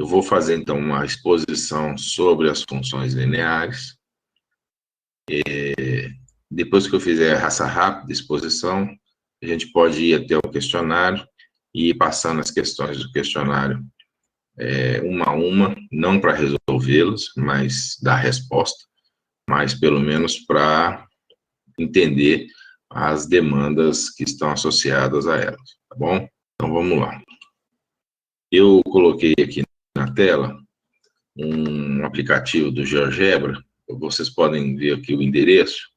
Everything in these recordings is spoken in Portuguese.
Eu vou fazer, então, uma exposição sobre as funções lineares. Depois que eu fizer essa rápida exposição, a gente pode ir até o questionário e ir passando as questões do questionário uma a uma, não para resolvê-las, mas dar resposta, mas pelo menos para entender as demandas que estão associadas a elas, tá bom? Então, vamos lá. Eu coloquei aqui na tela um aplicativo do GeoGebra, vocês podem ver aqui o endereço.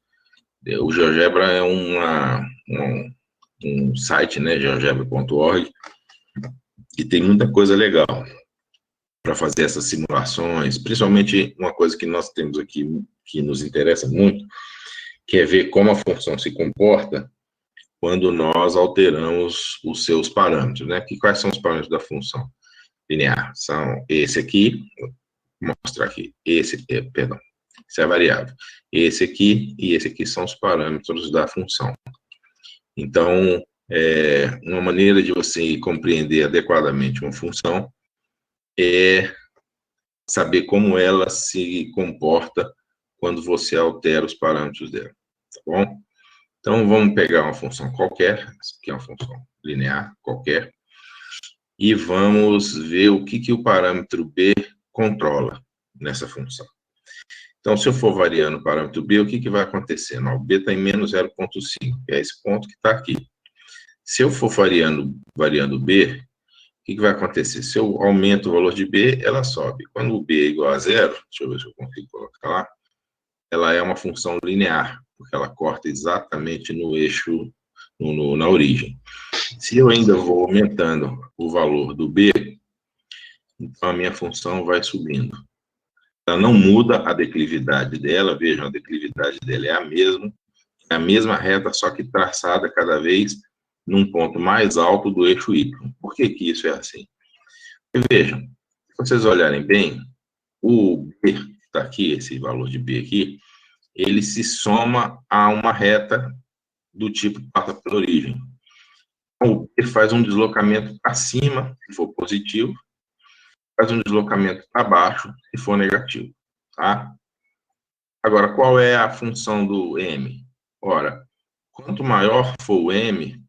O GeoGebra é um site, né, geogebra.org, que tem muita coisa legal para fazer essas simulações, principalmente uma coisa que nós temos aqui que nos interessa muito, que é ver como a função se comporta quando nós alteramos os seus parâmetros, né? Quais são os parâmetros da função linear? São esse aqui, vou mostrar aqui, perdão, essa é a variável. Esse aqui e esse aqui são os parâmetros da função. Então, uma maneira de você compreender adequadamente uma função é saber como ela se comporta quando você altera os parâmetros dela, tá bom? Então, vamos pegar uma função qualquer, essa aqui é uma função linear qualquer, e vamos ver o que o parâmetro b controla nessa função. Então, se eu for variando o parâmetro b, o que vai acontecendo? O b está em menos 0,5, que é esse ponto que está aqui. Se eu for variando b, o que vai acontecer? Se eu aumento o valor de b, ela sobe. Quando o b é igual a zero, deixa eu ver se eu consigo colocar lá, ela é uma função linear, porque ela corta exatamente no eixo, na origem. Se eu ainda vou aumentando o valor do b, então a minha função vai subindo. Ela não muda a declividade dela, vejam, a declividade dela é a mesma reta, só que traçada cada vez num ponto mais alto do eixo y. Por que isso é assim? Porque, vejam, se vocês olharem bem, o b, que está aqui, esse valor de b aqui, ele se soma a uma reta do tipo que passa pela origem. Então, ele faz um deslocamento para cima, se for positivo, faz um deslocamento para baixo, se for negativo, tá? Agora, qual é a função do m? Ora, quanto maior for o m,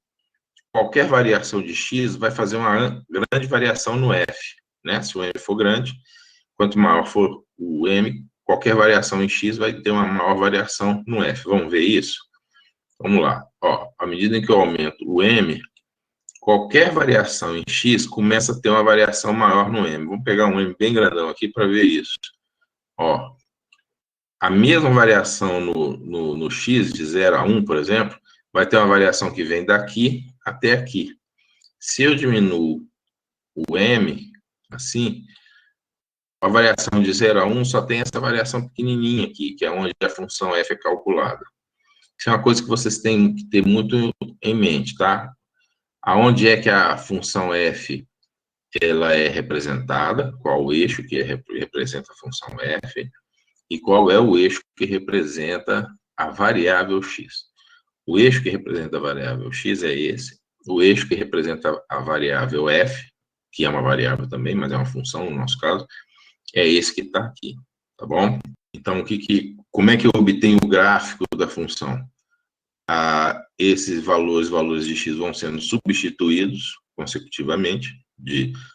qualquer variação de x vai fazer uma grande variação no f, né? Se o m for grande, quanto maior for o m, qualquer variação em x vai ter uma maior variação no f. Vamos ver isso? Vamos lá. Ó, à medida em que eu aumento o m, qualquer variação em x começa a ter uma variação maior no m. Vamos pegar um m bem grandão aqui para ver isso. Ó, a mesma variação no x, de 0 a 1, por exemplo, vai ter uma variação que vem daqui até aqui. Se eu diminuo o m, assim, a variação de 0 a 1 só tem essa variação pequenininha aqui, que é onde a função f é calculada. Isso é uma coisa que vocês têm que ter muito em mente, tá? Aonde é que a função f ela é representada, qual o eixo que representa a função f, e qual é o eixo que representa a variável x. O eixo que representa a variável x é esse, o eixo que representa a variável f, que é uma variável também, mas é uma função no nosso caso, é esse que está aqui, tá bom? Então, como é que eu obtenho o gráfico da função? Esses valores de x vão sendo substituídos consecutivamente,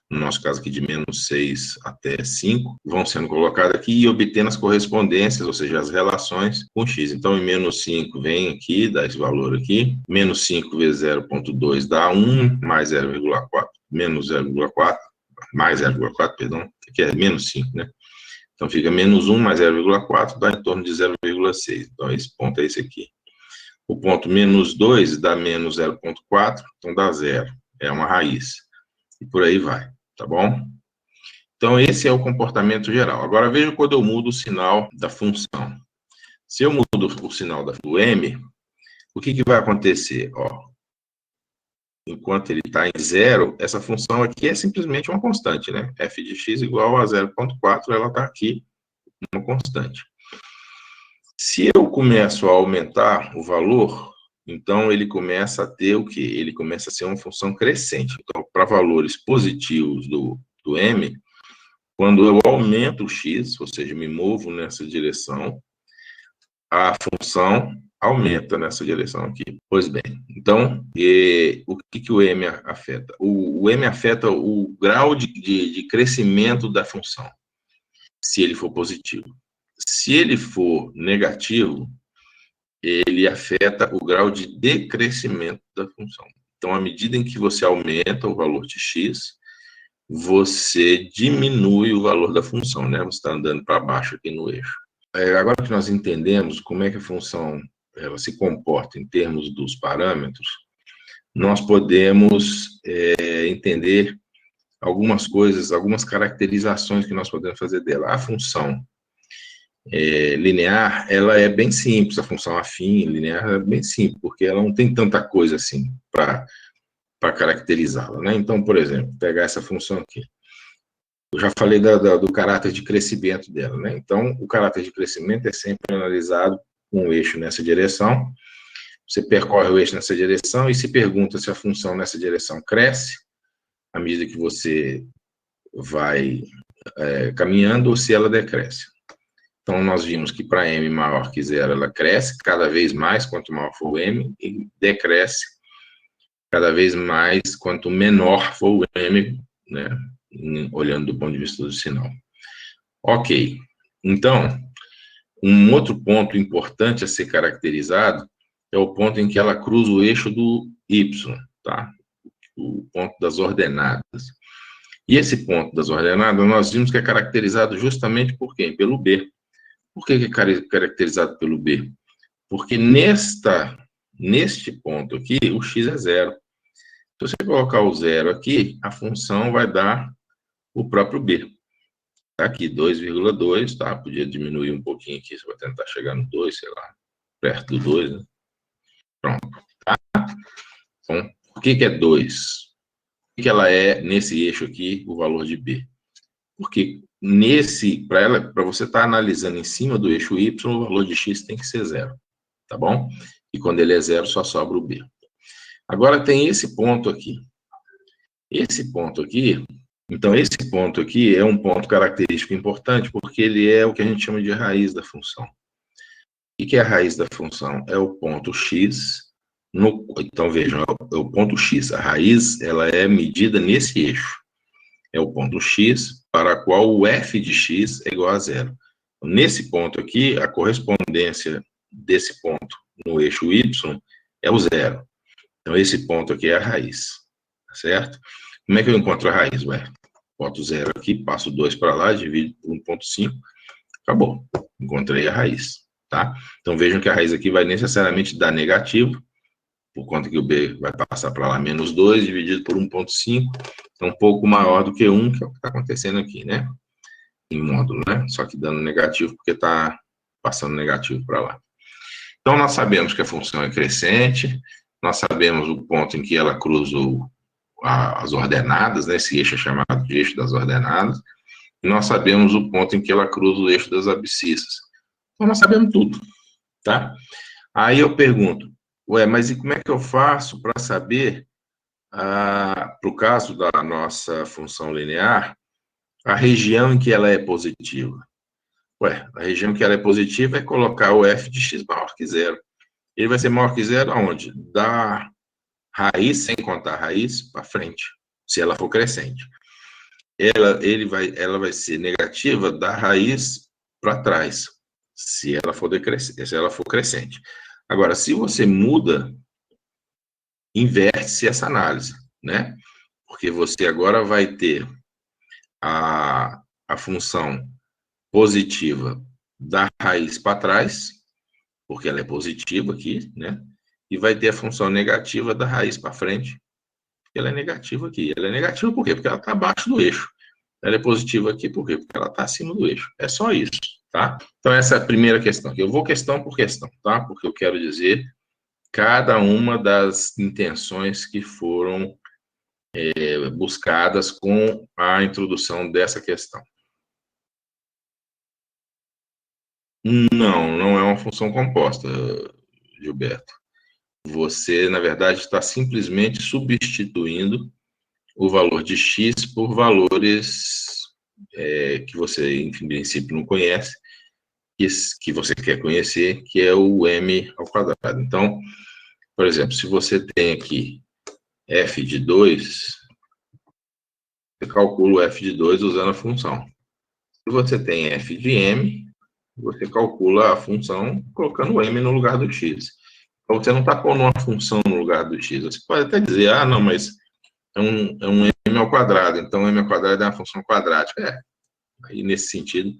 no nosso caso aqui de menos 6 até 5, vão sendo colocados aqui e obtendo as correspondências, ou seja, as relações com x. Então, em menos 5 vem aqui, dá esse valor aqui, menos 5 vezes 0,2 dá 1, mais 0,4, menos 0,4, mais 0,4, perdão, que é menos 5, né? Então, fica menos 1 mais 0,4 dá em torno de 0,6. Então, esse ponto é esse aqui. O ponto menos 2 dá menos 0,4, então dá 0. É uma raiz. E por aí vai, tá bom? Então, esse é o comportamento geral. Agora, veja quando eu mudo o sinal da função. Se eu mudo o sinal do m, o que vai acontecer? Ó, enquanto ele está em 0, essa função aqui é simplesmente uma constante, né? f de x igual a 0,4, ela está aqui, uma constante. Se eu começo a aumentar o valor, então ele começa a ter o quê? Ele começa a ser uma função crescente. Então, para valores positivos do m, Quando eu aumento o x, ou seja, me movo nessa direção, a função aumenta nessa direção aqui. Pois bem, então, o que o m afeta? O m afeta o grau de crescimento da função, se ele for positivo. Se ele for negativo, ele afeta o grau de decrescimento da função. Então, à medida em que você aumenta o valor de x, você diminui o valor da função, né? Você está andando para baixo aqui no eixo. Agora que nós entendemos como é que a função ela se comporta em termos dos parâmetros, nós podemos entender algumas coisas, algumas caracterizações que nós podemos fazer dela. A função linear, ela é bem simples, a função afim linear é bem simples, porque ela não tem tanta coisa assim para caracterizá-la, né? Então, por exemplo, pegar essa função aqui. Eu já falei do caráter de crescimento dela, né? Então, o caráter de crescimento é sempre analisado com o eixo nessa direção. Você percorre o eixo nessa direção e se pergunta se a função nessa direção cresce à medida que você vai caminhando ou se ela decresce. Então, nós vimos que para m maior que zero, ela cresce cada vez mais quanto maior for o m e decresce cada vez mais quanto menor for o m, né? Olhando do ponto de vista do sinal. Ok. Então, um outro ponto importante a ser caracterizado é o ponto em que ela cruza o eixo do y, tá? O ponto das ordenadas. E esse ponto das ordenadas, nós vimos que é caracterizado justamente por quem? Pelo b. Por que é caracterizado pelo b? Porque neste ponto aqui, o x é zero. Se você colocar o zero aqui, a função vai dar o próprio b. Tá aqui, 2,2, tá? Podia diminuir um pouquinho aqui, se eu vou tentar chegar no 2, sei lá, perto do 2, né? Pronto, tá? Então, o que é 2? O que ela é, nesse eixo aqui, o valor de b? Porque para você estar analisando em cima do eixo y, o valor de x tem que ser zero, tá bom? E quando ele é zero, só sobra o b. Agora tem esse ponto aqui. Esse ponto aqui, então esse ponto aqui é um ponto característico importante, porque ele é o que a gente chama de raiz da função. O que é a raiz da função? É o ponto x, então vejam, é o ponto x. A raiz, ela é medida nesse eixo. É o ponto x para a qual o f de x é igual a zero. Nesse ponto aqui, a correspondência desse ponto no eixo y é o zero. Então, esse ponto aqui é a raiz, tá certo? Como é que eu encontro a raiz? Ué, boto zero aqui, passo 2 para lá, divido por 1,5, acabou. Encontrei a raiz, tá? Então, vejam que a raiz aqui vai necessariamente dar negativo, por conta que o b vai passar para lá, menos 2, dividido por 1,5, é um pouco maior do que 1, que é o que está acontecendo aqui, né? Em módulo, né? Só que dando negativo, porque está passando negativo para lá. Então, nós sabemos que a função é crescente, nós sabemos o ponto em que ela cruza as ordenadas, né? Esse eixo é chamado de eixo das ordenadas, e nós sabemos o ponto em que ela cruza o eixo das abscissas. Então, nós sabemos tudo, tá? Aí eu pergunto, ué, mas e como é que eu faço para saber, para o caso da nossa função linear, a região em que ela é positiva? Ué, a região que ela é positiva é colocar o f de x maior que zero. Ele vai ser maior que zero aonde? Da raiz, sem contar a raiz, para frente, se ela for crescente. Ela vai ser negativa da raiz para trás, se ela for crescente. Agora, se você muda, inverte-se essa análise, né? Porque você agora vai ter a função positiva da raiz para trás, porque ela é positiva aqui, né? E vai ter a função negativa da raiz para frente, porque ela é negativa aqui. Ela é negativa por quê? Porque ela está abaixo do eixo. Ela é positiva aqui por quê? Porque ela está acima do eixo. É só isso, tá? Então, essa é a primeira questão. Eu vou questão por questão, tá? Porque eu quero dizer cada uma das intenções que foram buscadas com a introdução dessa questão. Não é uma função composta, Gilberto. Você, na verdade, está simplesmente substituindo o valor de x por valores que você, em princípio, não conhece, que você quer conhecer, que é o m ao quadrado. Então, por exemplo, se você tem aqui f de 2, você calcula o f de 2 usando a função. Se você tem f de m, você calcula a função colocando o m no lugar do x. Então, você não está pondo uma função no lugar do x. Você pode até dizer, ah, não, mas é um m ao quadrado, então m ao quadrado é uma função quadrática. Aí, nesse sentido,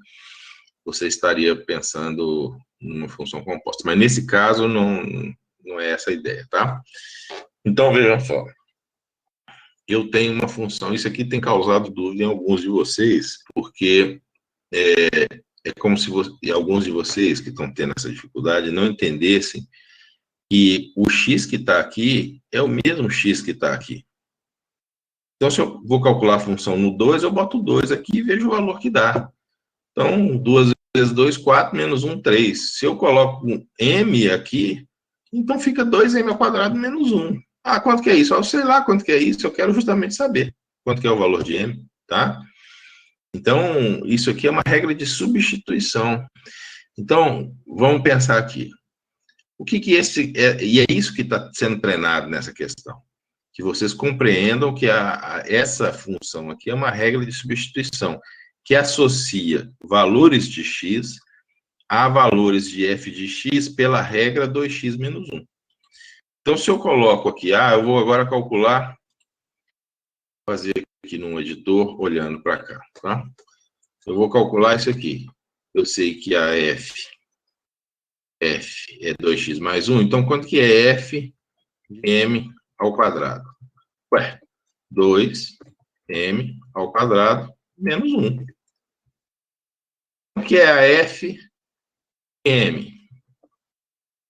você estaria pensando numa função composta. Mas, nesse caso, não é essa a ideia, tá? Então, veja só. Eu tenho uma função, isso aqui tem causado dúvida em alguns de vocês, porque é como se alguns de vocês que estão tendo essa dificuldade não entendessem que o x que está aqui é o mesmo x que está aqui. Então, se eu vou calcular a função no 2, eu boto 2 aqui e vejo o valor que dá. Então, 2 vezes 2, 4, menos 1, 3. Se eu coloco um m aqui, então fica 2m ao quadrado menos 1. Ah, quanto que é isso? Eu sei lá quanto que é isso, eu quero justamente saber quanto que é o valor de m, tá? Então, isso aqui é uma regra de substituição. Então, vamos pensar aqui. O que e é isso que está sendo treinado nessa questão. Que vocês compreendam que essa função aqui é uma regra de substituição, que associa valores de x a valores de f de x pela regra 2x menos 1. Então, se eu coloco aqui, eu vou agora calcular, fazer aqui num editor, olhando para cá, tá? Eu vou calcular isso aqui. Eu sei que a f é 2x mais 1, então quanto que é f de m ao quadrado? Ué, 2m ao quadrado menos 1. O que é a f de m?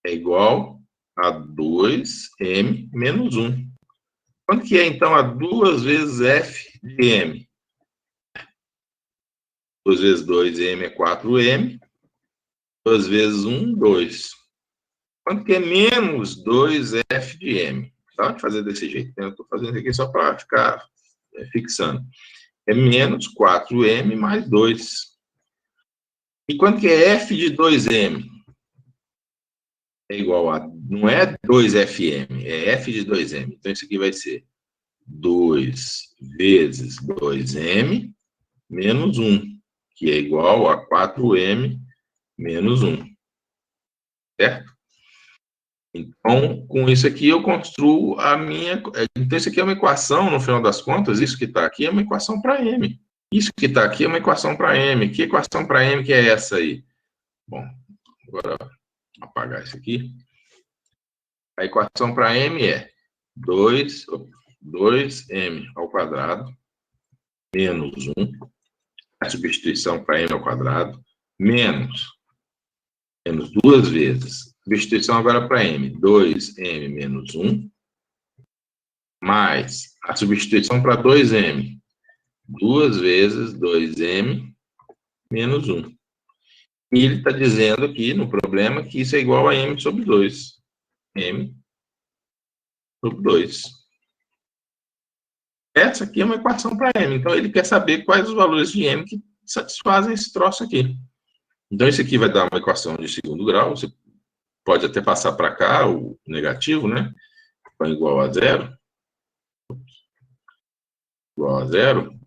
É igual a 2m menos 1. Quanto que é, então, a 2 vezes f de m? 2 vezes 2m é 4m. 2 vezes 1, 2. Quanto que é menos 2f de m? Pode fazer desse jeito, né? Eu estou fazendo aqui só para ficar fixando. É menos 4m mais 2. E quanto que é f de 2m? É igual a... Não é 2fm, é f de 2m. Então, isso aqui vai ser 2 vezes 2m menos 1, que é igual a 4m menos 1. Certo? Então, com isso aqui, eu construo a minha... Então, isso aqui é uma equação, no final das contas, isso que está aqui é uma equação para m. Isso que está aqui é uma equação para m. Que equação para m que é essa aí? Bom, agora vou apagar isso aqui. A equação para m é 2m ao quadrado menos 1, a substituição para m ao quadrado, menos 2 vezes, substituição agora para m, 2m menos 1, mais a substituição para 2m, 2 vezes 2m menos 1. E ele está dizendo aqui no problema que isso é igual a m sobre 2. M sobre 2. Essa aqui é uma equação para m. Então, ele quer saber quais os valores de m que satisfazem esse troço aqui. Então, isso aqui vai dar uma equação de segundo grau. Você pode até passar para cá o negativo, né? Então, igual a zero. Igual a zero.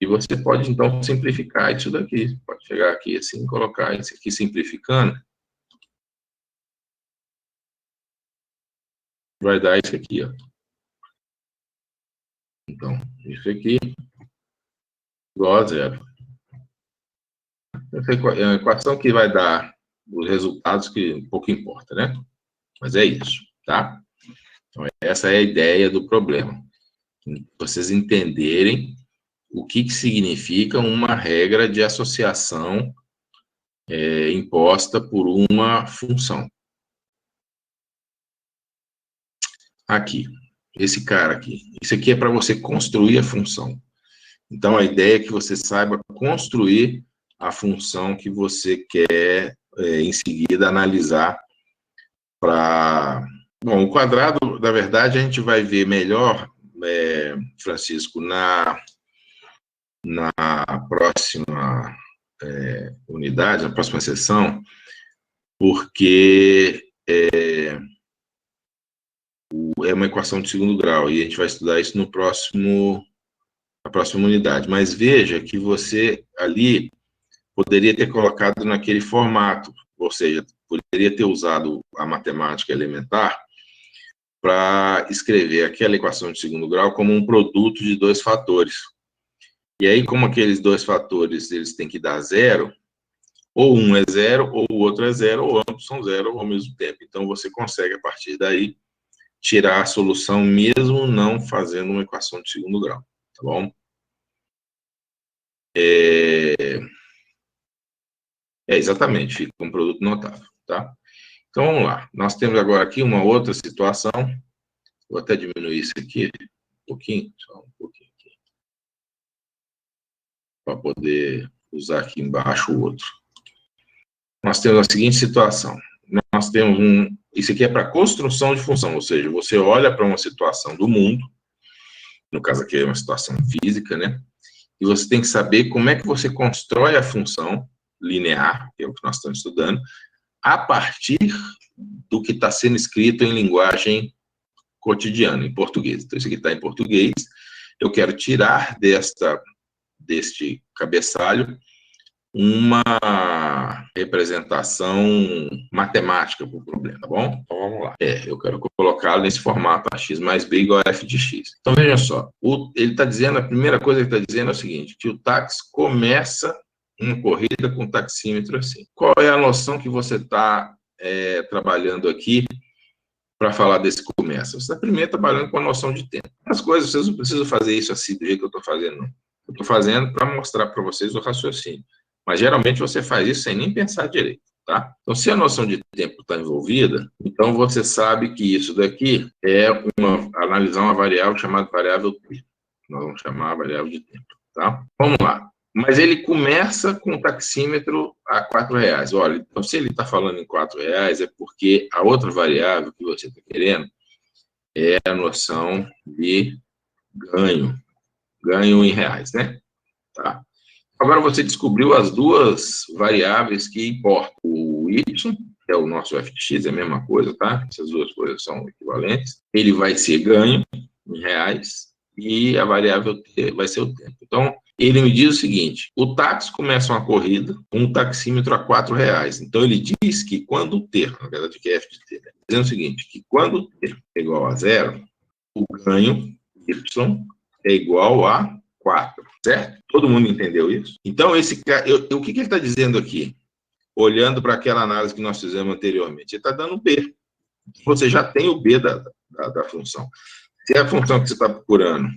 E você pode, então, simplificar isso daqui. Pode chegar aqui assim, colocar isso aqui simplificando. Vai dar isso aqui, ó. Então, isso aqui igual a zero. Essa é uma equação que vai dar os resultados que pouco importa, né? Mas é isso, tá? Então, essa é a ideia do problema. Vocês entenderem o que significa uma regra de associação imposta por uma função. Aqui, esse cara aqui. Isso aqui é para você construir a função. Então, a ideia é que você saiba construir a função que você quer, em seguida, analisar para... Bom, o quadrado, na verdade, a gente vai ver melhor, Francisco, na próxima unidade, na próxima sessão, porque é uma equação de segundo grau, e a gente vai estudar isso na próxima unidade. Mas veja que você ali poderia ter colocado naquele formato, ou seja, poderia ter usado a matemática elementar para escrever aquela equação de segundo grau como um produto de dois fatores. E aí, como aqueles dois fatores eles têm que dar zero, ou um é zero, ou o outro é zero, ou ambos são zero ao mesmo tempo. Então, você consegue, a partir daí, tirar a solução, mesmo não fazendo uma equação de segundo grau, tá bom? Exatamente, fica um produto notável, tá? Então, vamos lá. Nós temos agora aqui uma outra situação. Vou até diminuir isso aqui um pouquinho, só um pouquinho aqui, para poder usar aqui embaixo o outro. Nós temos a seguinte situação. Nós temos isso aqui é para construção de função, ou seja, você olha para uma situação do mundo, no caso aqui é uma situação física, né? E você tem que saber como é que você constrói a função linear, que é o que nós estamos estudando, a partir do que está sendo escrito em linguagem cotidiana, em português. Então, isso aqui está em português. Eu quero tirar deste cabeçalho uma representação matemática para o problema, tá bom? Então, vamos lá. Eu quero colocá-lo nesse formato, x mais b igual a f de x. Então, veja só. Ele está dizendo, a primeira coisa que ele está dizendo é o seguinte, que o táxi começa uma corrida com o taxímetro assim. Qual é a noção que você está trabalhando aqui para falar desse começo? Você está primeiro trabalhando com a noção de tempo. As coisas, vocês não precisam fazer isso assim, do jeito que eu estou fazendo, não. Eu estou fazendo para mostrar para vocês o raciocínio. Mas, geralmente, você faz isso sem nem pensar direito, tá? Então, se a noção de tempo está envolvida, então você sabe que isso daqui é analisar uma variável chamada variável t. Nós vamos chamar a variável de tempo, tá? Vamos lá. Mas ele começa com o taxímetro a R$4. Olha, então, se ele está falando em R$4, é porque a outra variável que você está querendo é a noção de ganho em reais, né? Tá? Agora você descobriu as duas variáveis que importam. O y, que é o nosso f de x, é a mesma coisa, tá? Essas duas coisas são equivalentes. Ele vai ser ganho em reais e a variável t vai ser o tempo. Então, ele me diz o seguinte, o táxi começa uma corrida com um taxímetro a R$4. Então, ele diz que quando o t, na verdade, que é f de t, né? Dizendo o seguinte, que quando o t é igual a zero, o ganho y é igual a 4, certo? Todo mundo entendeu isso? Então, o que ele está dizendo aqui? Olhando para aquela análise que nós fizemos anteriormente, ele está dando B. Você já tem o B da função. Se a função que você está procurando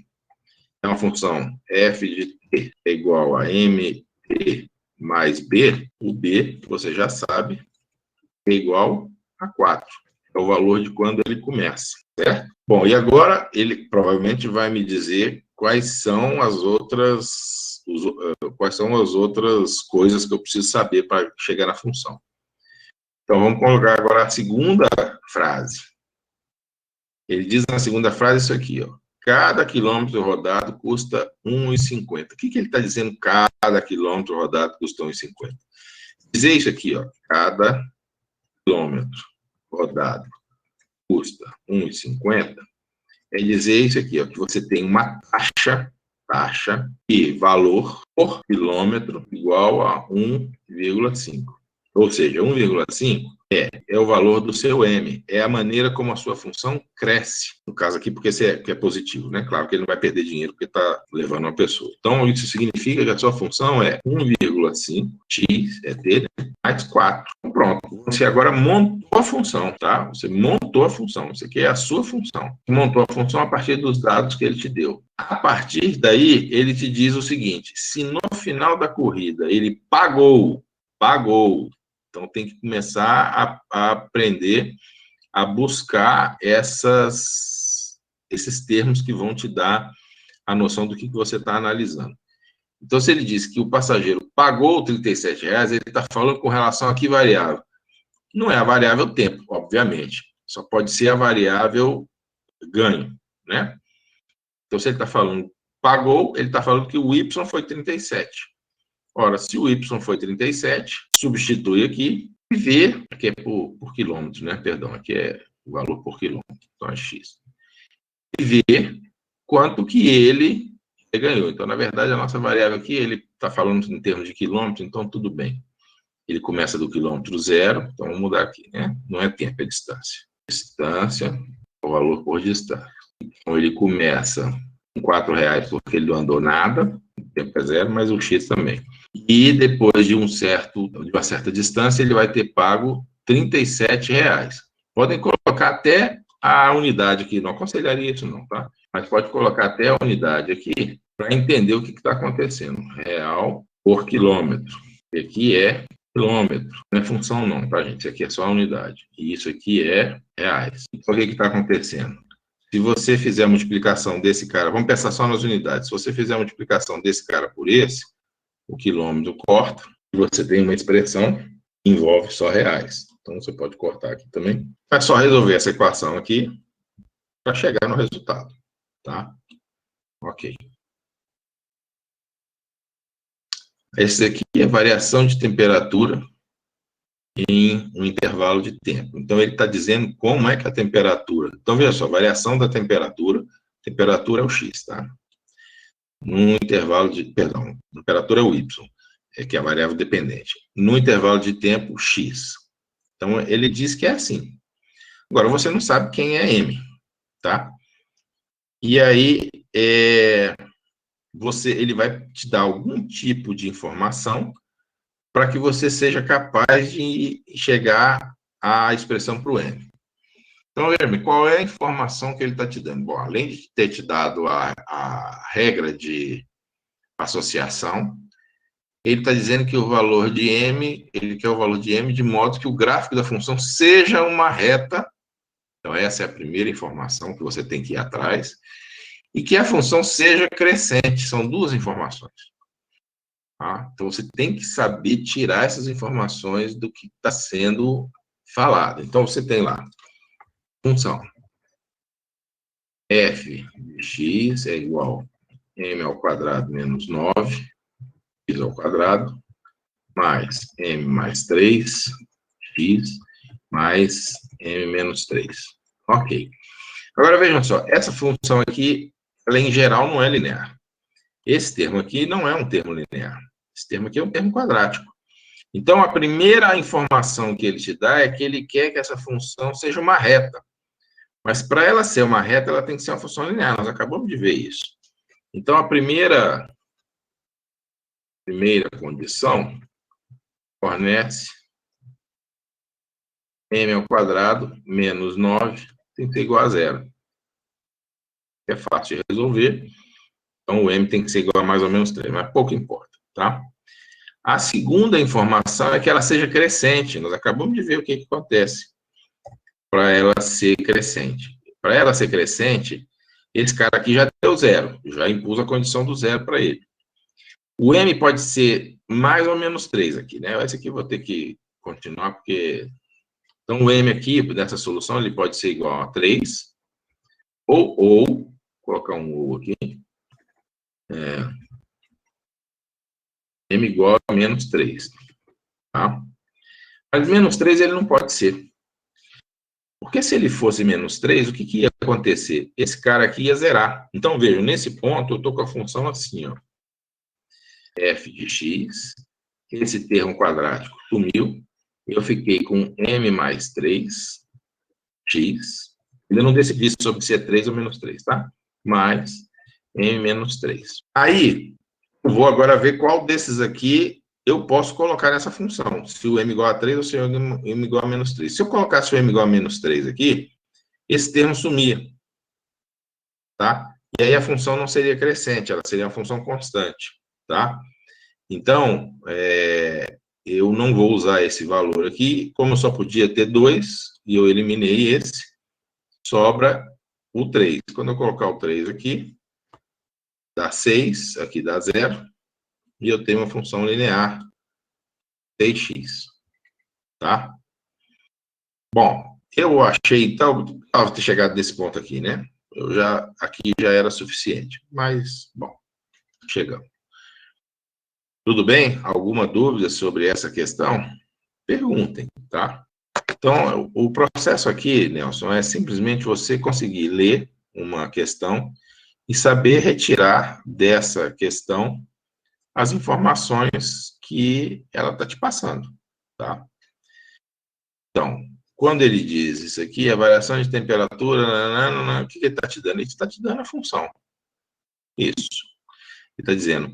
é uma função f de t é igual a mt mais b, o B, você já sabe, é igual a 4. É o valor de quando ele começa, certo? Bom, e agora ele provavelmente vai me dizer quais são as outras coisas que eu preciso saber para chegar na função. Então, vamos colocar agora a segunda frase. Ele diz na segunda frase isso aqui, ó. Cada quilômetro rodado custa R$1,50. O que ele está dizendo? Cada quilômetro rodado custa R$1,50. Dizer isso aqui, ó. Cada quilômetro rodado custa R$1,50. É dizer isso aqui, ó, que você tem uma taxa e valor por quilômetro igual a 1,5. Ou seja, 1,5 é o valor do seu M, é a maneira como a sua função cresce. No caso aqui, porque é positivo, né? Claro que ele não vai perder dinheiro porque está levando uma pessoa. Então, isso significa que a sua função é 1,5, x, é t, né? Mais 4. Então, pronto. Você agora montou a função, tá? Você montou a função. Isso aqui é a sua função. Montou a função a partir dos dados que ele te deu. A partir daí, ele te diz o seguinte, se no final da corrida ele pagou, então tem que começar a aprender a buscar esses termos que vão te dar a noção do que você está analisando. Então, se ele diz que o passageiro pagou R$37, ele está falando com relação a que variável? Não é a variável tempo, obviamente. Só pode ser a variável ganho, né? Então, se ele está falando pagou, ele está falando que o Y foi 37. Ora, se o Y foi 37, substitui aqui e vê, aqui é por quilômetro, né? Perdão, aqui é o valor por quilômetro, então é X. E vê quanto que ele ganhou. Então, na verdade, a nossa variável aqui, ele está falando em termos de quilômetro, então tudo bem. Ele começa do quilômetro zero, então vamos mudar aqui, né? Não é tempo, é distância. Distância, o valor por distância. Então, ele começa com R$4 porque ele não andou nada, o tempo é zero, mas o X também. E depois de uma certa distância, ele vai ter pago R$37. Podem colocar até a unidade aqui, não aconselharia isso não, tá? Mas pode colocar até a unidade aqui para entender o que está acontecendo. Real por quilômetro. Aqui é quilômetro, não é função não, tá, gente? Isso aqui é só a unidade. E isso aqui é reais. Então, o que está acontecendo? Se você fizer a multiplicação desse cara, vamos pensar só nas unidades, se você fizer a multiplicação desse cara por esse, o quilômetro corta, e você tem uma expressão que envolve só reais. Então, você pode cortar aqui também. É só resolver essa equação aqui para chegar no resultado, tá? Ok. Esse aqui é variação de temperatura em um intervalo de tempo. Então, ele está dizendo como é que a temperatura... Então, veja só, variação da temperatura é o X, tá? Num intervalo de... Perdão, temperatura é o Y, que é a variável dependente. No intervalo de tempo, X. Então, ele diz que é assim. Agora, você não sabe quem é M, tá? E aí, ele vai te dar algum tipo de informação para que você seja capaz de chegar à expressão para o M. Então, M, qual é a informação que ele está te dando? Bom, além de ter te dado a regra de associação, ele está dizendo que o valor de M, ele quer o valor de M de modo que o gráfico da função seja uma reta. Então, essa é a primeira informação que você tem que ir atrás. E que a função seja crescente. São duas informações. Tá? Então, você tem que saber tirar essas informações do que está sendo falado. Então, você tem lá, função f de x é igual a m ao quadrado menos 9, x ao quadrado, mais m mais 3, x, mais m menos 3. Ok. Agora, vejam só, essa função aqui, ela em geral não é linear. Esse termo aqui não é um termo linear. Esse termo aqui é um termo quadrático. Então, a primeira informação que ele te dá é que ele quer que essa função seja uma reta. Mas, para ela ser uma reta, ela tem que ser uma função linear. Nós acabamos de ver isso. Então, a primeira condição fornece m ao quadrado menos 9 tem que ser igual a zero. É fácil de resolver. Então, o m tem que ser igual a mais ou menos 3, mas pouco importa, tá? A segunda informação é que ela seja crescente. Nós acabamos de ver o que acontece para ela ser crescente. Para ela ser crescente, esse cara aqui já deu zero, já impus a condição do zero para ele. O m pode ser mais ou menos 3 aqui, né? Esse aqui eu vou ter que continuar, porque... Então, o m aqui, dessa solução, ele pode ser igual a 3, ou colocar um ou aqui, m igual a menos 3, tá? Mas menos 3 ele não pode ser. Porque se ele fosse menos 3, o que ia acontecer? Esse cara aqui ia zerar. Então, veja, nesse ponto, eu estou com a função assim, ó. F de x, esse termo quadrático sumiu, eu fiquei com m mais 3, x, ainda não decidi sobre se é 3 ou menos 3, tá? Mais m menos 3. Aí, eu vou agora ver qual desses aqui eu posso colocar nessa função, se o m igual a 3 ou se o m igual a menos 3. Se eu colocasse o m igual a menos 3 aqui, esse termo sumia, tá? E aí a função não seria crescente, ela seria uma função constante, tá? Então, eu não vou usar esse valor aqui, como eu só podia ter 2, e eu eliminei esse, sobra o 3. Quando eu colocar o 3 aqui, dá 6, aqui dá 0, e eu tenho uma função linear 6x, tá? Bom, eu achei, então, ter chegado nesse ponto aqui, né? aqui já era suficiente. Mas, bom, chegamos. Tudo bem? Alguma dúvida sobre essa questão? Perguntem, tá? Então, o processo aqui, Nelson, é simplesmente você conseguir ler uma questão e saber retirar dessa questão as informações que ela está te passando, tá? Então, quando ele diz isso aqui, a variação de temperatura, nananana, o que ele está te dando? Ele está te dando a função. Isso. Ele está dizendo,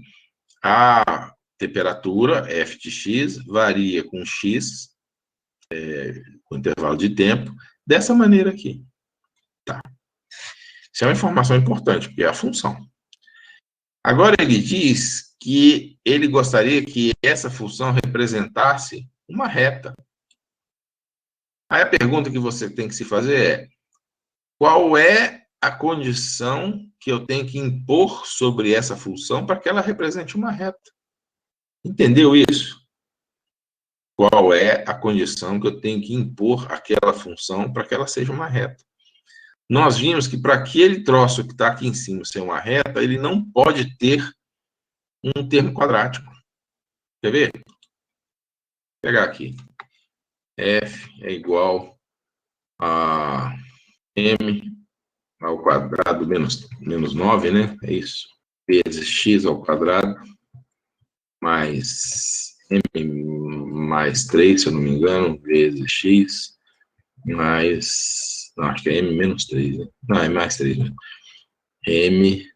a temperatura, f de x, varia com x, com intervalo de tempo, dessa maneira aqui. Tá. Isso é uma informação importante, porque é a função. Agora ele diz que ele gostaria que essa função representasse uma reta. Aí a pergunta que você tem que se fazer é: qual é a condição que eu tenho que impor sobre essa função para que ela represente uma reta? Entendeu isso? Qual é a condição que eu tenho que impor àquela função para que ela seja uma reta? Nós vimos que para aquele troço que está aqui em cima ser uma reta, ele não pode ter um termo quadrático. Quer ver? Vou pegar aqui. F é igual a m ao quadrado menos 9, né? É isso. Vezes x ao quadrado mais m mais 3, se eu não me engano, vezes x mais... Não, acho que é m menos 3, né? Não, é mais 3, né? M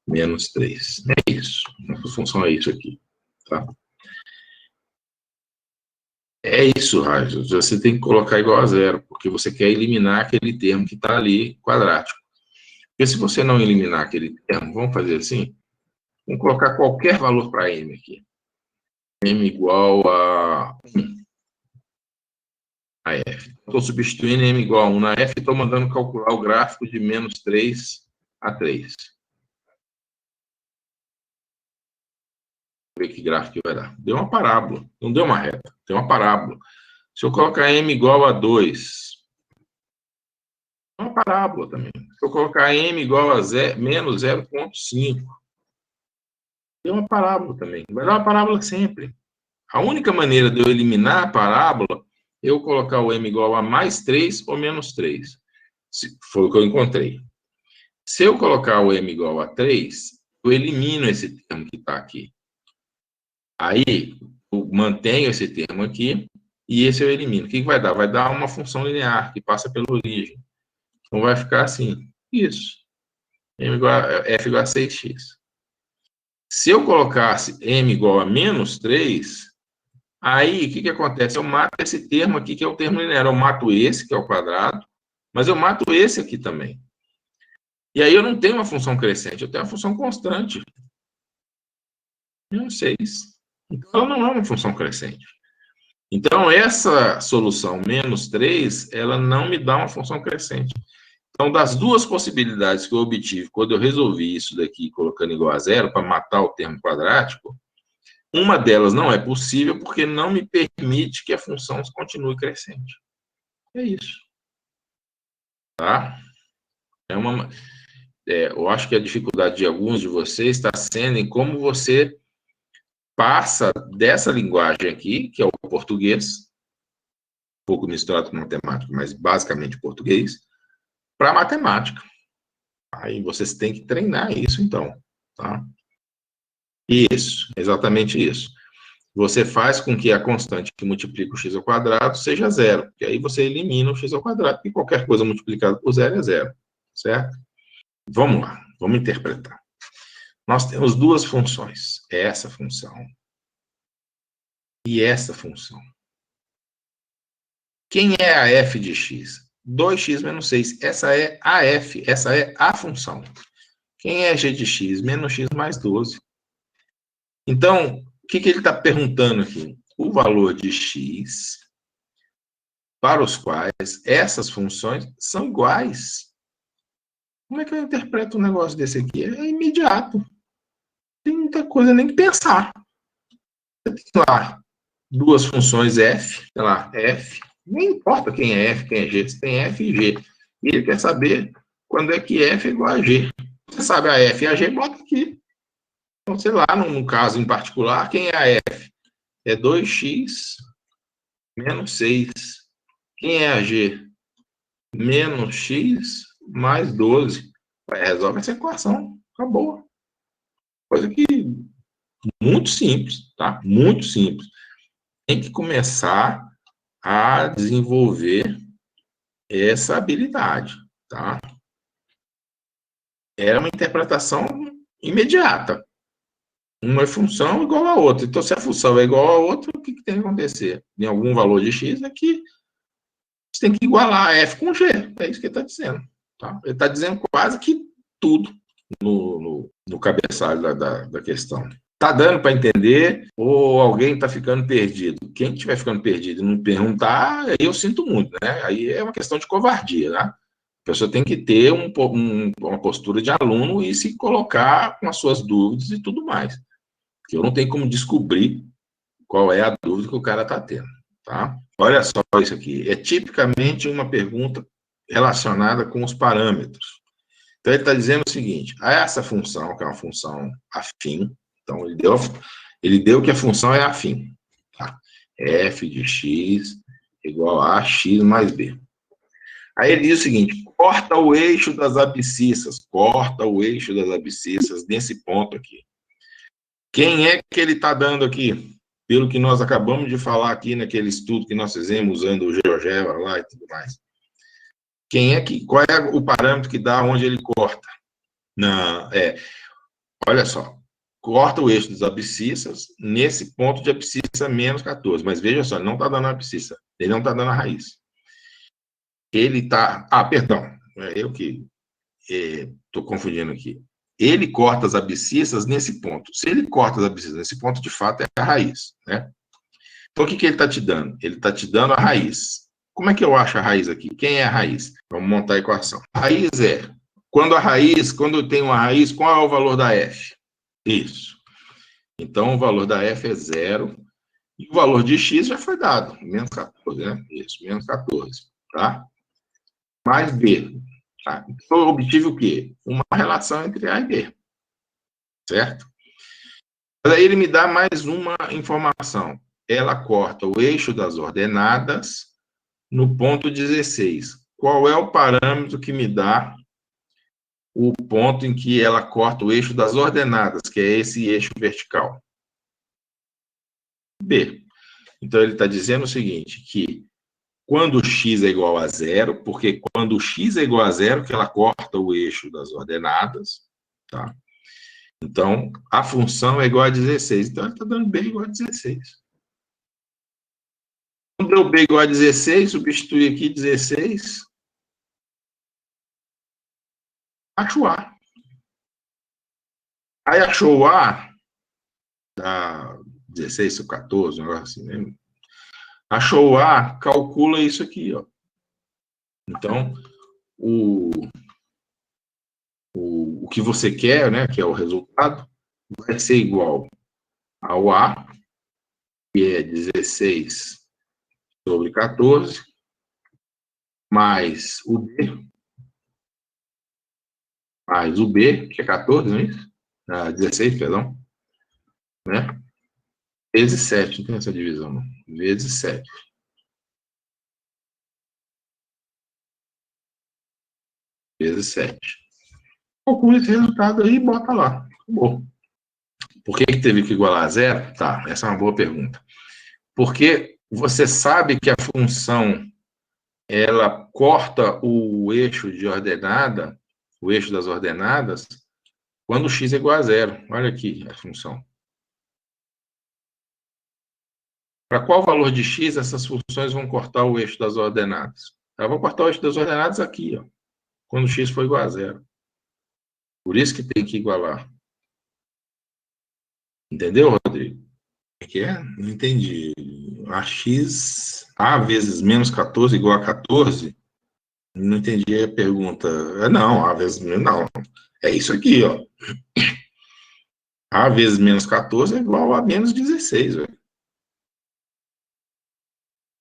menos 3. É isso. A função é isso aqui, tá? É isso, Raio. Você tem que colocar igual a zero, porque você quer eliminar aquele termo que está ali, quadrático. Porque se você não eliminar aquele termo, vamos fazer assim, vamos colocar qualquer valor para m aqui. M igual a 1 a f. Estou substituindo m igual a 1 na f e estou mandando calcular o gráfico de menos 3 a 3. Ver que gráfico que vai dar. Deu uma parábola, não deu uma reta, deu uma parábola. Se eu colocar m igual a 2, é uma parábola também. Se eu colocar m igual a menos 0,5, deu uma parábola também. Vai dar uma parábola sempre. A única maneira de eu eliminar a parábola é eu colocar o m igual a mais 3 ou menos 3. Foi o que eu encontrei. Se eu colocar o m igual a 3, eu elimino esse termo que está aqui. Aí, eu mantenho esse termo aqui e esse eu elimino. O que vai dar? Vai dar uma função linear que passa pela origem. Então, vai ficar assim. Isso. F igual a 6x. Se eu colocasse m igual a menos 3, aí o que acontece? Eu mato esse termo aqui, que é o termo linear. Eu mato esse, que é o quadrado, mas eu mato esse aqui também. E aí eu não tenho uma função crescente, eu tenho uma função constante. Menos 6. Então, ela não é uma função crescente. Então, essa solução menos 3, ela não me dá uma função crescente. Então, das duas possibilidades que eu obtive quando eu resolvi isso daqui, colocando igual a zero, para matar o termo quadrático, uma delas não é possível porque não me permite que a função continue crescente. É isso. Tá? Eu acho que a dificuldade de alguns de vocês está sendo em como você passa dessa linguagem aqui, que é o português, um pouco misturado com matemática, mas basicamente português, para matemática. Aí vocês têm que treinar isso, então. Tá? Isso, exatamente isso. Você faz com que a constante que multiplica o x ao quadrado seja zero, e aí você elimina o x ao quadrado, e qualquer coisa multiplicada por zero é zero, certo? Vamos lá, vamos interpretar. Nós temos duas funções, essa função e essa função. Quem é a f de x? 2x menos 6. Essa é a f, essa é a função. Quem é g de x? Menos x mais 12. Então, o que ele está perguntando aqui? O valor de x para os quais essas funções são iguais. Como é que eu interpreto um negócio desse aqui? É imediato. Não tem muita coisa nem que pensar. Tem lá duas funções f, sei lá, f. Não importa quem é f, quem é g, se tem f e g. E ele quer saber quando é que F é igual a G. Você sabe a F e a G, bota aqui. Então, sei lá, num caso em particular, quem é a F? É 2x menos 6. Quem é a G? Menos x mais 12. Resolve essa equação. Acabou. Coisa que muito simples, tá? Muito simples. Tem que começar a desenvolver essa habilidade, tá? É uma interpretação imediata. Uma função igual a outra. Então, se a função é igual a outra, o que tem que acontecer? Em algum valor de x é que você tem que igualar F com G. É isso que ele está dizendo. Tá? Ele está dizendo quase que tudo no cabeçalho da questão. Está dando para entender ou alguém está ficando perdido? Quem estiver ficando perdido e não perguntar, aí eu sinto muito, né? Aí é uma questão de covardia, né? A pessoa tem que ter uma postura de aluno e se colocar com as suas dúvidas e tudo mais. Porque eu não tenho como descobrir qual é a dúvida que o cara está tendo, tá? Olha só isso aqui. É tipicamente uma pergunta relacionada com os parâmetros. Então, ele está dizendo o seguinte, essa função, que é uma função afim, então, ele deu que a função é afim. Tá? F de x igual a x mais b. Aí ele diz o seguinte, corta o eixo das abscissas, nesse ponto aqui. Quem é que ele está dando aqui? Pelo que nós acabamos de falar aqui naquele estudo que nós fizemos usando o GeoGebra lá e tudo mais. Qual é o parâmetro que dá onde ele corta? Olha só, corta o eixo das abscissas nesse ponto de abscissa menos 14. Mas veja só, ele não está dando a abscissa, ele não está dando a raiz. Ele está... perdão, eu que estou confundindo aqui. Ele corta as abscissas nesse ponto. Se ele corta as abscissas nesse ponto, de fato, é a raiz, né? Então, o que ele está te dando? Ele está te dando a raiz. Como é que eu acho a raiz aqui? Quem é a raiz? Vamos montar a equação. A raiz é, quando eu tenho uma raiz, qual é o valor da f? Isso. Então, o valor da f é 0. E o valor de x já foi dado, menos 14, né? Isso, menos 14, tá? Mais b. Tá? Então, eu obtive o quê? Uma relação entre a e b, certo? Mas aí ele me dá mais uma informação. Ela corta o eixo das ordenadas no ponto 16. Qual é o parâmetro que me dá o ponto em que ela corta o eixo das ordenadas, que é esse eixo vertical? B. Então, ele está dizendo o seguinte, que quando x é igual a 0, porque quando x é igual a 0, que ela corta o eixo das ordenadas, tá? Então, a função é igual a 16. Então, ele está dando b igual a 16. Quando deu b igual a 16, substitui aqui 16, acho A. Aí achou o A, dá 16 ou 14, um negócio assim, né? Achou o A, calcula isso aqui, ó. Então, o que você quer, né, que é o resultado, vai ser igual ao A, que é 16 sobre 14, mais o B, que é 14, não é isso? 16, perdão, né? Vezes 7, não tem essa divisão, não. Vezes 7. Vezes 7. Calcula esse resultado aí e bota lá. Acabou. Por que teve que igualar a zero? Tá, essa é uma boa pergunta. Porque você sabe que a função ela corta o eixo de ordenada, o eixo das ordenadas, quando x é igual a zero. Olha aqui a função. Para qual valor de x essas funções vão cortar o eixo das ordenadas? Elas vão cortar o eixo das ordenadas aqui, ó, quando x for igual a zero. Por isso que tem que igualar. Entendeu, Rodrigo? O que é? Não entendi. A vezes menos 14 igual a 14? Não entendi a pergunta. Não, A vezes menos, não. É isso aqui, ó. A vezes menos 14 é igual a menos 16, velho.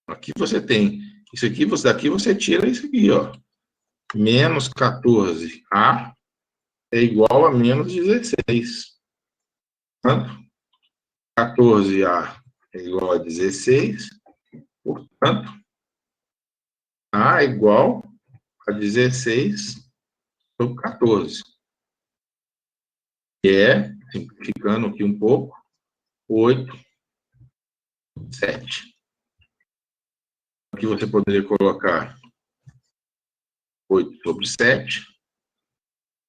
Aqui você tem. Isso aqui, daqui você tira isso aqui, ó. menos 14A é igual a menos 16. Portanto, 14A é igual a 16. Portanto, A é igual a 16 sobre 14. Que é, simplificando aqui um pouco, 8, 7. Aqui você poderia colocar 8 sobre 7,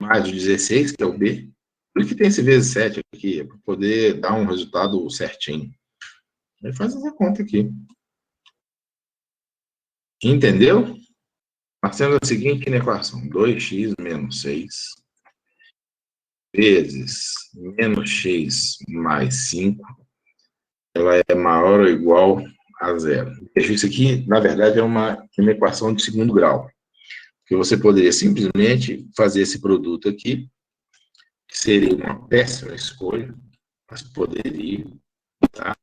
mais o 16, que é o B. Por isso que tem esse vezes 7 aqui, é para poder dar um resultado certinho. Aí faz essa conta aqui. Entendeu? Fazendo a seguinte equação: 2x menos 6 vezes menos x mais 5, ela é maior ou igual a zero. Isso aqui, na verdade, é uma equação de segundo grau. Que você poderia simplesmente fazer esse produto aqui, que seria uma péssima escolha, mas poderia, tá?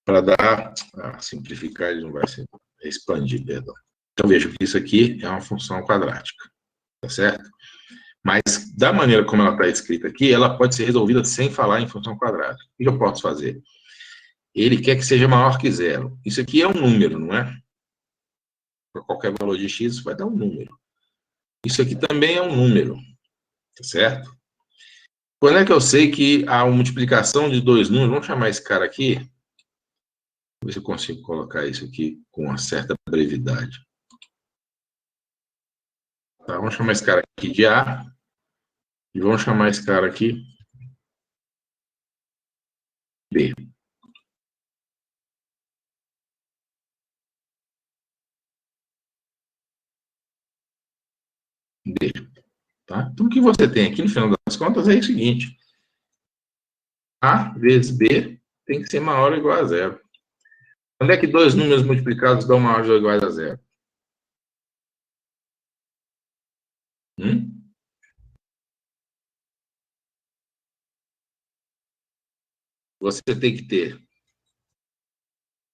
Para dar, simplificar, ele não vai ser expandir, perdão. Então, veja que isso aqui é uma função quadrática, tá certo? Mas, da maneira como ela está escrita aqui, ela pode ser resolvida sem falar em função quadrática. O que eu posso fazer? Ele quer que seja maior que zero. Isso aqui é um número, não é? Para qualquer valor de x, vai dar um número. Isso aqui também é um número, tá certo? Quando é que eu sei que a multiplicação de dois números, vamos chamar esse cara aqui, vou ver se eu consigo colocar isso aqui com uma certa brevidade. Tá, vamos chamar esse cara aqui de A, e vamos chamar esse cara aqui B. B. Tá? Então, o que você tem aqui, no final das contas, é o seguinte. A vezes B tem que ser maior ou igual a zero. Quando é que dois números multiplicados dão maior ou igual a zero? Você tem que ter,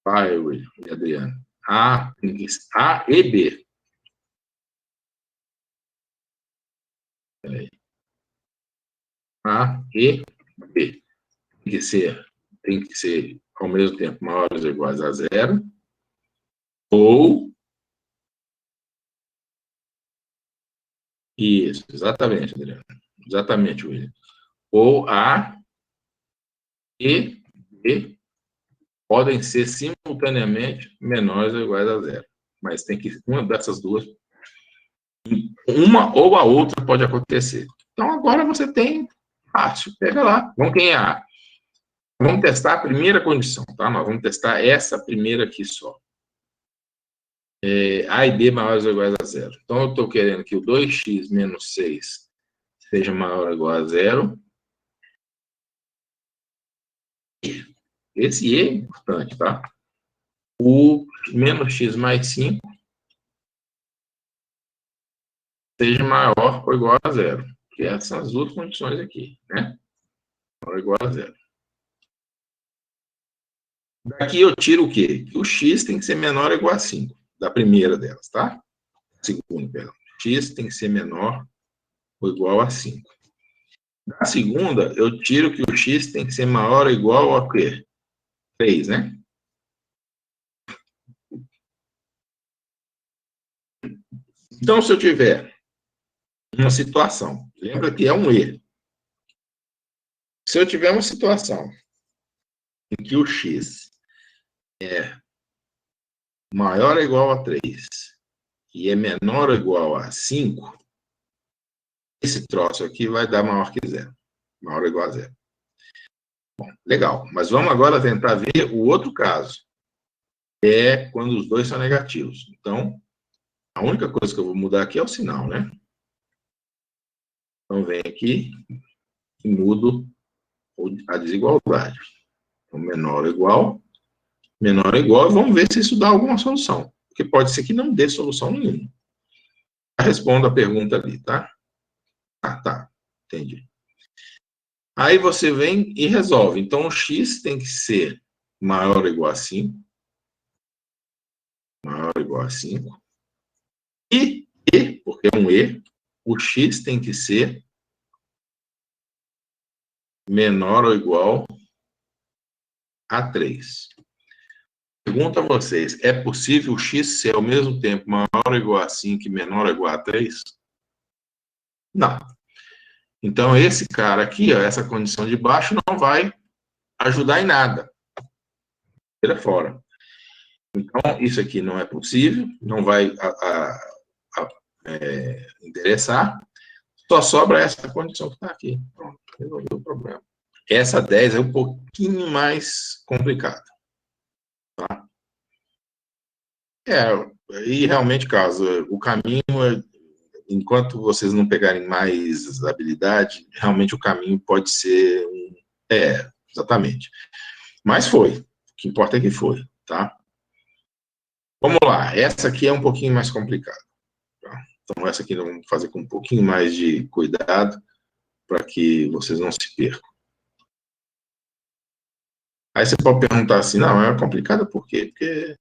vai, Will e Adriano, A e B. A e B. Tem que ser ao mesmo tempo maiores ou iguais a zero, ou, isso, exatamente, Adriano, exatamente, William, ou A e B podem ser simultaneamente menores ou iguais a zero, mas tem que, uma dessas duas, uma ou a outra pode acontecer. Então, agora você tem fácil, pega lá, vamos quem é A. Vamos testar a primeira condição, tá? Nós vamos testar essa primeira aqui só. A e B maiores ou iguais a zero. Então, eu estou querendo que o 2x menos 6 seja maior ou igual a zero. Esse E é importante, tá? O menos x mais 5 seja maior ou igual a zero. Que essas são as duas condições aqui, né? Maior ou igual a zero. Daqui eu tiro o quê? Que o x tem que ser menor ou igual a 5. Da primeira delas, tá? Segunda, perdão. X tem que ser menor ou igual a 5. Na segunda, eu tiro que o x tem que ser maior ou igual a quê? 3, né? Então, se eu tiver uma situação, lembra que é um E. Se eu tiver uma situação em que o x é maior ou igual a 3 e é menor ou igual a 5, esse troço aqui vai dar maior que zero. Maior ou igual a zero. Bom, legal. Mas vamos agora tentar ver o outro caso. É quando os dois são negativos. Então, a única coisa que eu vou mudar aqui é o sinal, né? Então, vem aqui e mudo a desigualdade. Então, menor ou igual, e vamos ver se isso dá alguma solução. Porque pode ser que não dê solução nenhuma. Respondo a pergunta ali, tá? Ah, tá. Entendi. Aí você vem e resolve. Então, o x tem que ser maior ou igual a 5. maior ou igual a 5. E, porque é um E, o x tem que ser menor ou igual a 3. Pergunto a vocês, é possível o x ser ao mesmo tempo maior ou igual a 5 e menor ou igual a 3? Não. Então, esse cara aqui, ó, essa condição de baixo, não vai ajudar em nada. Tira fora. Então, isso aqui não é possível, não vai interessar. Só sobra essa condição que está aqui. Pronto, resolveu o problema. Essa 10 é um pouquinho mais complicada. Tá? E realmente, caso o caminho, enquanto vocês não pegarem mais habilidade, realmente o caminho pode ser exatamente. Mas foi. O que importa é que foi, tá? Vamos lá. Essa aqui é um pouquinho mais complicada. Tá? Então, essa aqui nós vamos fazer com um pouquinho mais de cuidado para que vocês não se percam. Aí você pode perguntar assim, não, é complicada por quê? Porque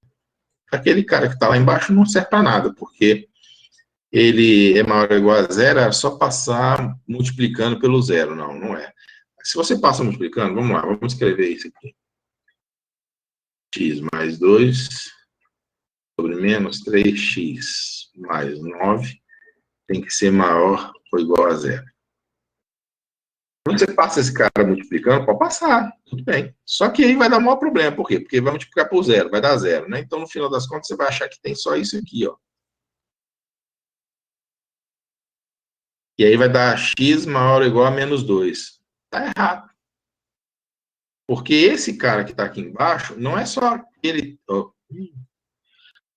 aquele cara que está lá embaixo não serve para nada, porque ele é maior ou igual a zero, é só passar multiplicando pelo zero. Não, não é. Se você passa multiplicando, vamos lá, vamos escrever isso aqui. X mais 2 sobre menos 3x mais 9 tem que ser maior ou igual a zero. Quando você passa esse cara multiplicando, pode passar, tudo bem. Só que aí vai dar o maior problema. Por quê? Porque vai multiplicar por zero, vai dar zero, né? Então, no final das contas, você vai achar que tem só isso aqui, ó. E aí vai dar x maior ou igual a menos 2. Tá errado. Porque esse cara que está aqui embaixo, não é só que ele... não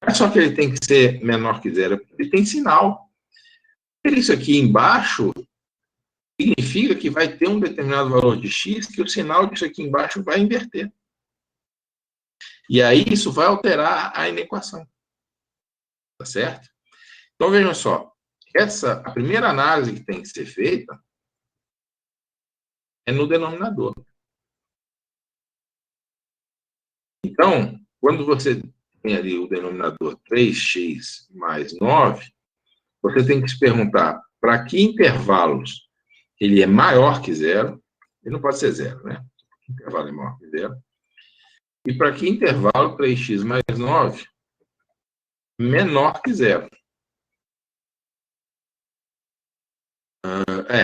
é só que ele tem que ser menor que zero, ele tem sinal. Isso aqui embaixo significa que vai ter um determinado valor de x que o sinal disso aqui embaixo vai inverter. E aí isso vai alterar a inequação. Tá certo? Então, vejam só. A primeira análise que tem que ser feita é no denominador. Então, quando você tem ali o denominador 3x mais 9, você tem que se perguntar para que intervalos ele é maior que zero, ele não pode ser zero, né? O intervalo é maior que zero. E para que intervalo 3x mais 9 menor que zero.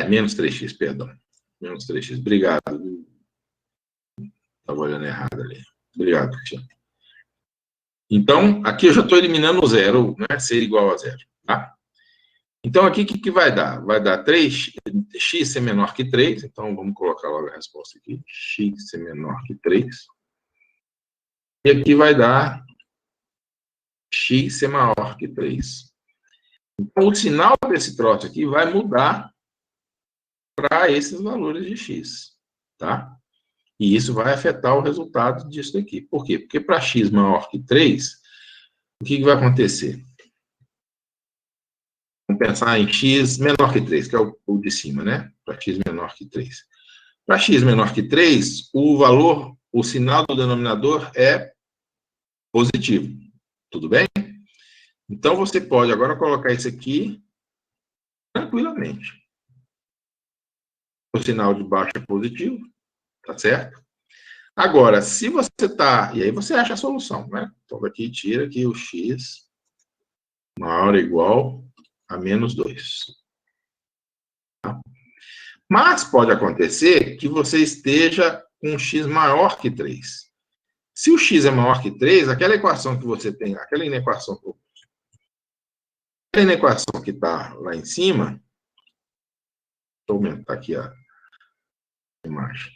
Menos 3x, perdão. Menos 3x, obrigado. Estava olhando errado ali. Obrigado, Cristiano. Então, aqui eu já estou eliminando o zero, né? Ser igual a zero, tá? Então, aqui, o que vai dar? Vai dar 3, x ser menor que 3, então vamos colocar logo a resposta aqui, x ser menor que 3. E aqui vai dar x ser maior que 3. Então, o sinal desse troço aqui vai mudar para esses valores de x, tá? E isso vai afetar o resultado disso aqui. Por quê? Porque para x maior que 3, o que vai acontecer? Vamos pensar em x menor que 3, que é o de cima, né? Para x menor que 3. Para x menor que 3, o sinal do denominador é positivo. Tudo bem? Então, você pode agora colocar isso aqui tranquilamente. O sinal de baixo é positivo, tá certo? Agora, se você está... E aí você acha a solução, né? Então, aqui tira aqui o x maior ou igual a menos 2. Tá? Mas pode acontecer que você esteja com um x maior que 3. Se o x é maior que 3, aquela equação que você tem, aquela inequação que está lá em cima, vou aumentar aqui a imagem.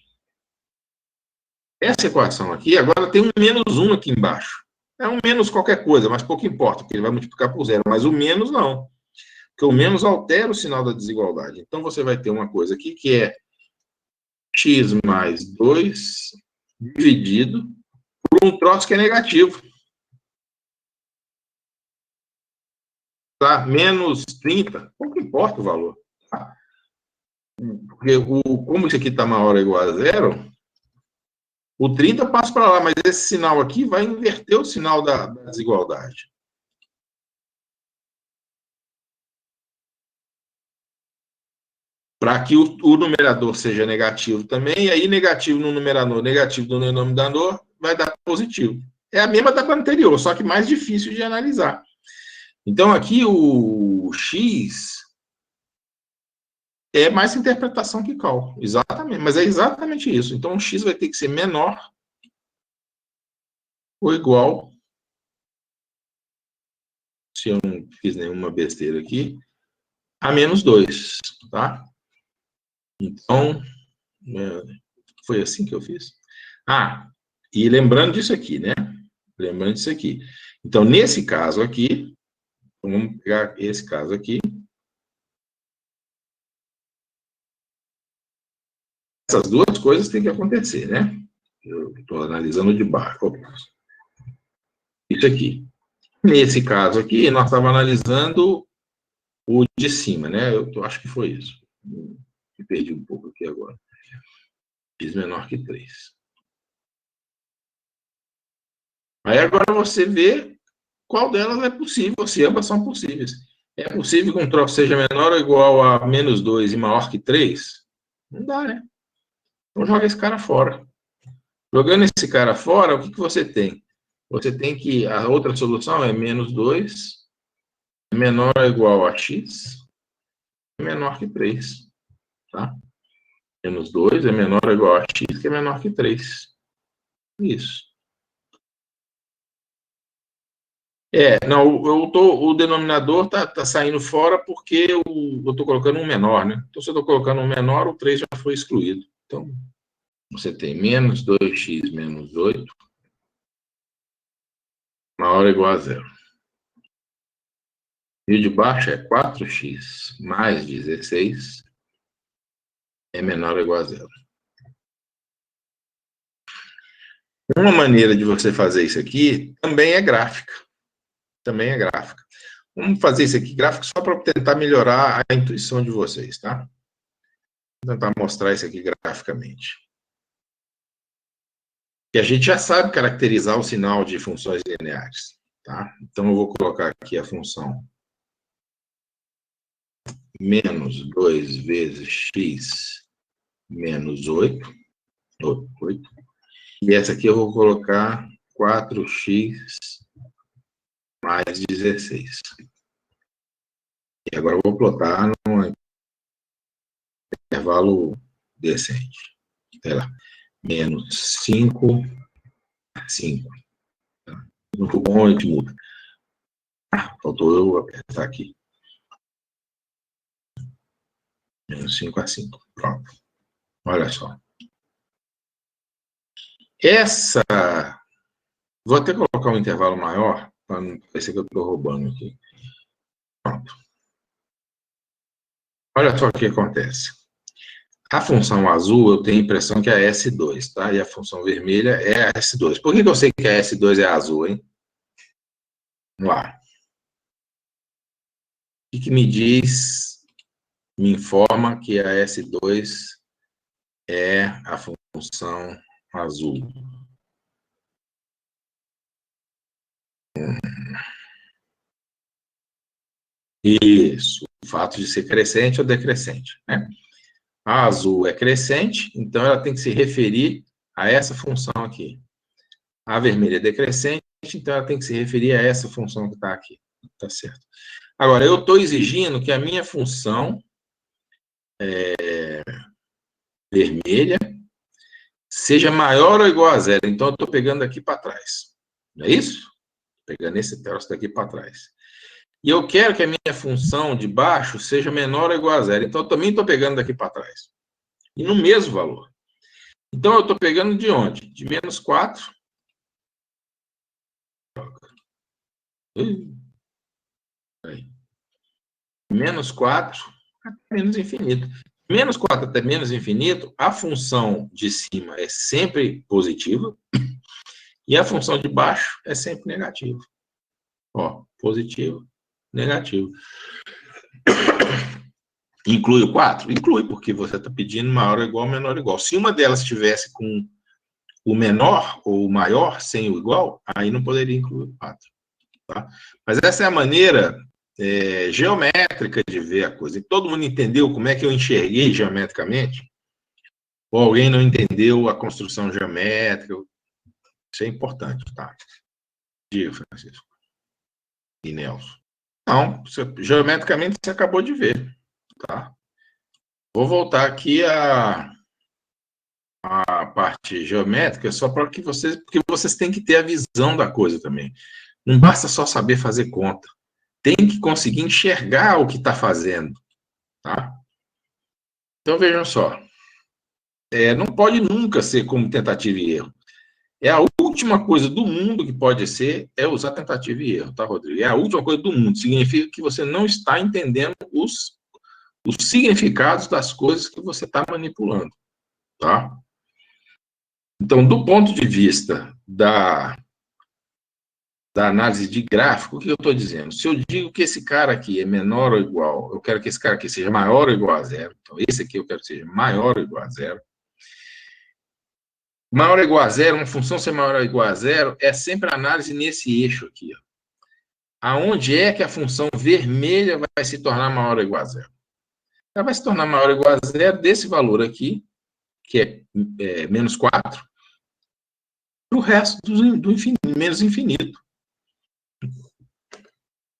Essa equação aqui, agora tem um menos 1 aqui embaixo. É um menos qualquer coisa, mas pouco importa, porque ele vai multiplicar por zero. Mas o menos não. Porque o menos altera o sinal da desigualdade. Então, você vai ter uma coisa aqui que é x mais 2 dividido por um troço que é negativo. Tá? Menos 30, pouco importa o valor. Tá? Porque como isso aqui está maior ou igual a zero, o 30 passa para lá, mas esse sinal aqui vai inverter o sinal da desigualdade. para que o numerador seja negativo também, e aí negativo no numerador, negativo no denominador, vai dar positivo. É a mesma da anterior, só que mais difícil de analisar. Então, aqui o x é mais interpretação que cálculo, exatamente, mas é exatamente isso. Então, o x vai ter que ser menor ou igual, se eu não fiz nenhuma besteira aqui, a menos 2, tá? Então, foi assim que eu fiz. Ah, e lembrando disso aqui, né? Lembrando disso aqui. Então, nesse caso aqui, vamos pegar esse caso aqui. Essas duas coisas têm que acontecer, né? Eu estou analisando de baixo. Isso aqui. Nesse caso aqui, nós estávamos analisando o de cima, né? Eu acho que foi isso. Me perdi um pouco aqui agora. X menor que 3. Aí agora você vê qual delas é possível, se ambas são possíveis. É possível que um troço seja menor ou igual a menos 2 e maior que 3? Não dá, né? Então joga esse cara fora. Jogando esse cara fora, o que você tem? Você tem que, a outra solução é menos 2 é menor ou igual a x, é menor que 3. Tá? Menos 2 é menor ou igual a x, que é menor que 3. Isso. Não, o denominador tá saindo fora porque eu estou colocando um menor, né? Então, se eu estou colocando um menor, o 3 já foi excluído. Então, você tem menos 2x menos 8 maior ou igual a 0. E o de baixo é 4x mais 16 é menor ou igual a 0. Uma maneira de você fazer isso aqui também é gráfica. Também é gráfica. Vamos fazer isso aqui gráfico só para tentar melhorar a intuição de vocês, tá? Vou tentar mostrar isso aqui graficamente. E a gente já sabe caracterizar o sinal de funções lineares, tá? Então, eu vou colocar aqui a função menos 2 vezes x menos 8. E essa aqui eu vou colocar 4x mais 16. E agora eu vou plotar num intervalo decente. Sei lá, menos 5 a 5. No bom, a gente muda. Faltou eu apertar aqui. Menos 5 a 5. Pronto. Olha só. Essa... Vou até colocar um intervalo maior, para não parecer que eu estou roubando aqui. Pronto. Olha só o que acontece. A função azul, eu tenho a impressão que é a S2, tá? E a função vermelha é a S2. Por que eu sei que a S2 é azul, hein? Vamos lá. O que me diz, me informa que a S2 é a função azul? Isso, o fato de ser crescente ou decrescente, né? A azul é crescente, então ela tem que se referir a essa função aqui. A vermelha é decrescente, então ela tem que se referir a essa função que está aqui. Tá certo. Agora, eu estou exigindo que a minha função vermelha seja maior ou igual a 0. Então, eu estou pegando aqui para trás. Não é isso? Pegando esse troço daqui para trás. E eu quero que a minha função de baixo seja menor ou igual a 0. Então, eu também estou pegando daqui para trás. E no mesmo valor. Então, eu estou pegando de onde? De menos 4. Aí. Menos 4 até menos infinito. Menos 4 até menos infinito, a função de cima é sempre positiva e a função de baixo é sempre negativa. Ó, positivo, negativo. Inclui o 4? Inclui, porque você está pedindo maior ou igual, menor ou igual. Se uma delas estivesse com o menor ou o maior sem o igual, aí não poderia incluir o 4. Tá? Mas essa é a maneira geométrica de ver a coisa. E todo mundo entendeu como é que eu enxerguei geometricamente? Ou alguém não entendeu a construção geométrica? Isso é importante, tá? Diga, Francisco. E Nelson. Não, geometricamente você acabou de ver, tá? Vou voltar aqui a parte geométrica só para que vocês, porque vocês têm que ter a visão da coisa também. Não basta só saber fazer conta. Tem que conseguir enxergar o que está fazendo, tá? Então vejam só, não pode nunca ser como tentativa e erro. É a última coisa do mundo que pode ser usar tentativa e erro, tá, Rodrigo? É a última coisa do mundo. Significa que você não está entendendo os significados das coisas que você está manipulando, tá? Então, do ponto de vista da análise de gráfico, o que eu estou dizendo? Se eu digo que esse cara aqui é menor ou igual, eu quero que esse cara aqui seja maior ou igual a zero. Então, esse aqui eu quero que seja maior ou igual a zero. Maior ou igual a zero, uma função ser maior ou igual a zero, é sempre análise nesse eixo aqui. Ó. Aonde é que a função vermelha vai se tornar maior ou igual a zero? Ela vai se tornar maior ou igual a zero desse valor aqui, que é menos 4, para o resto do infinito, menos infinito.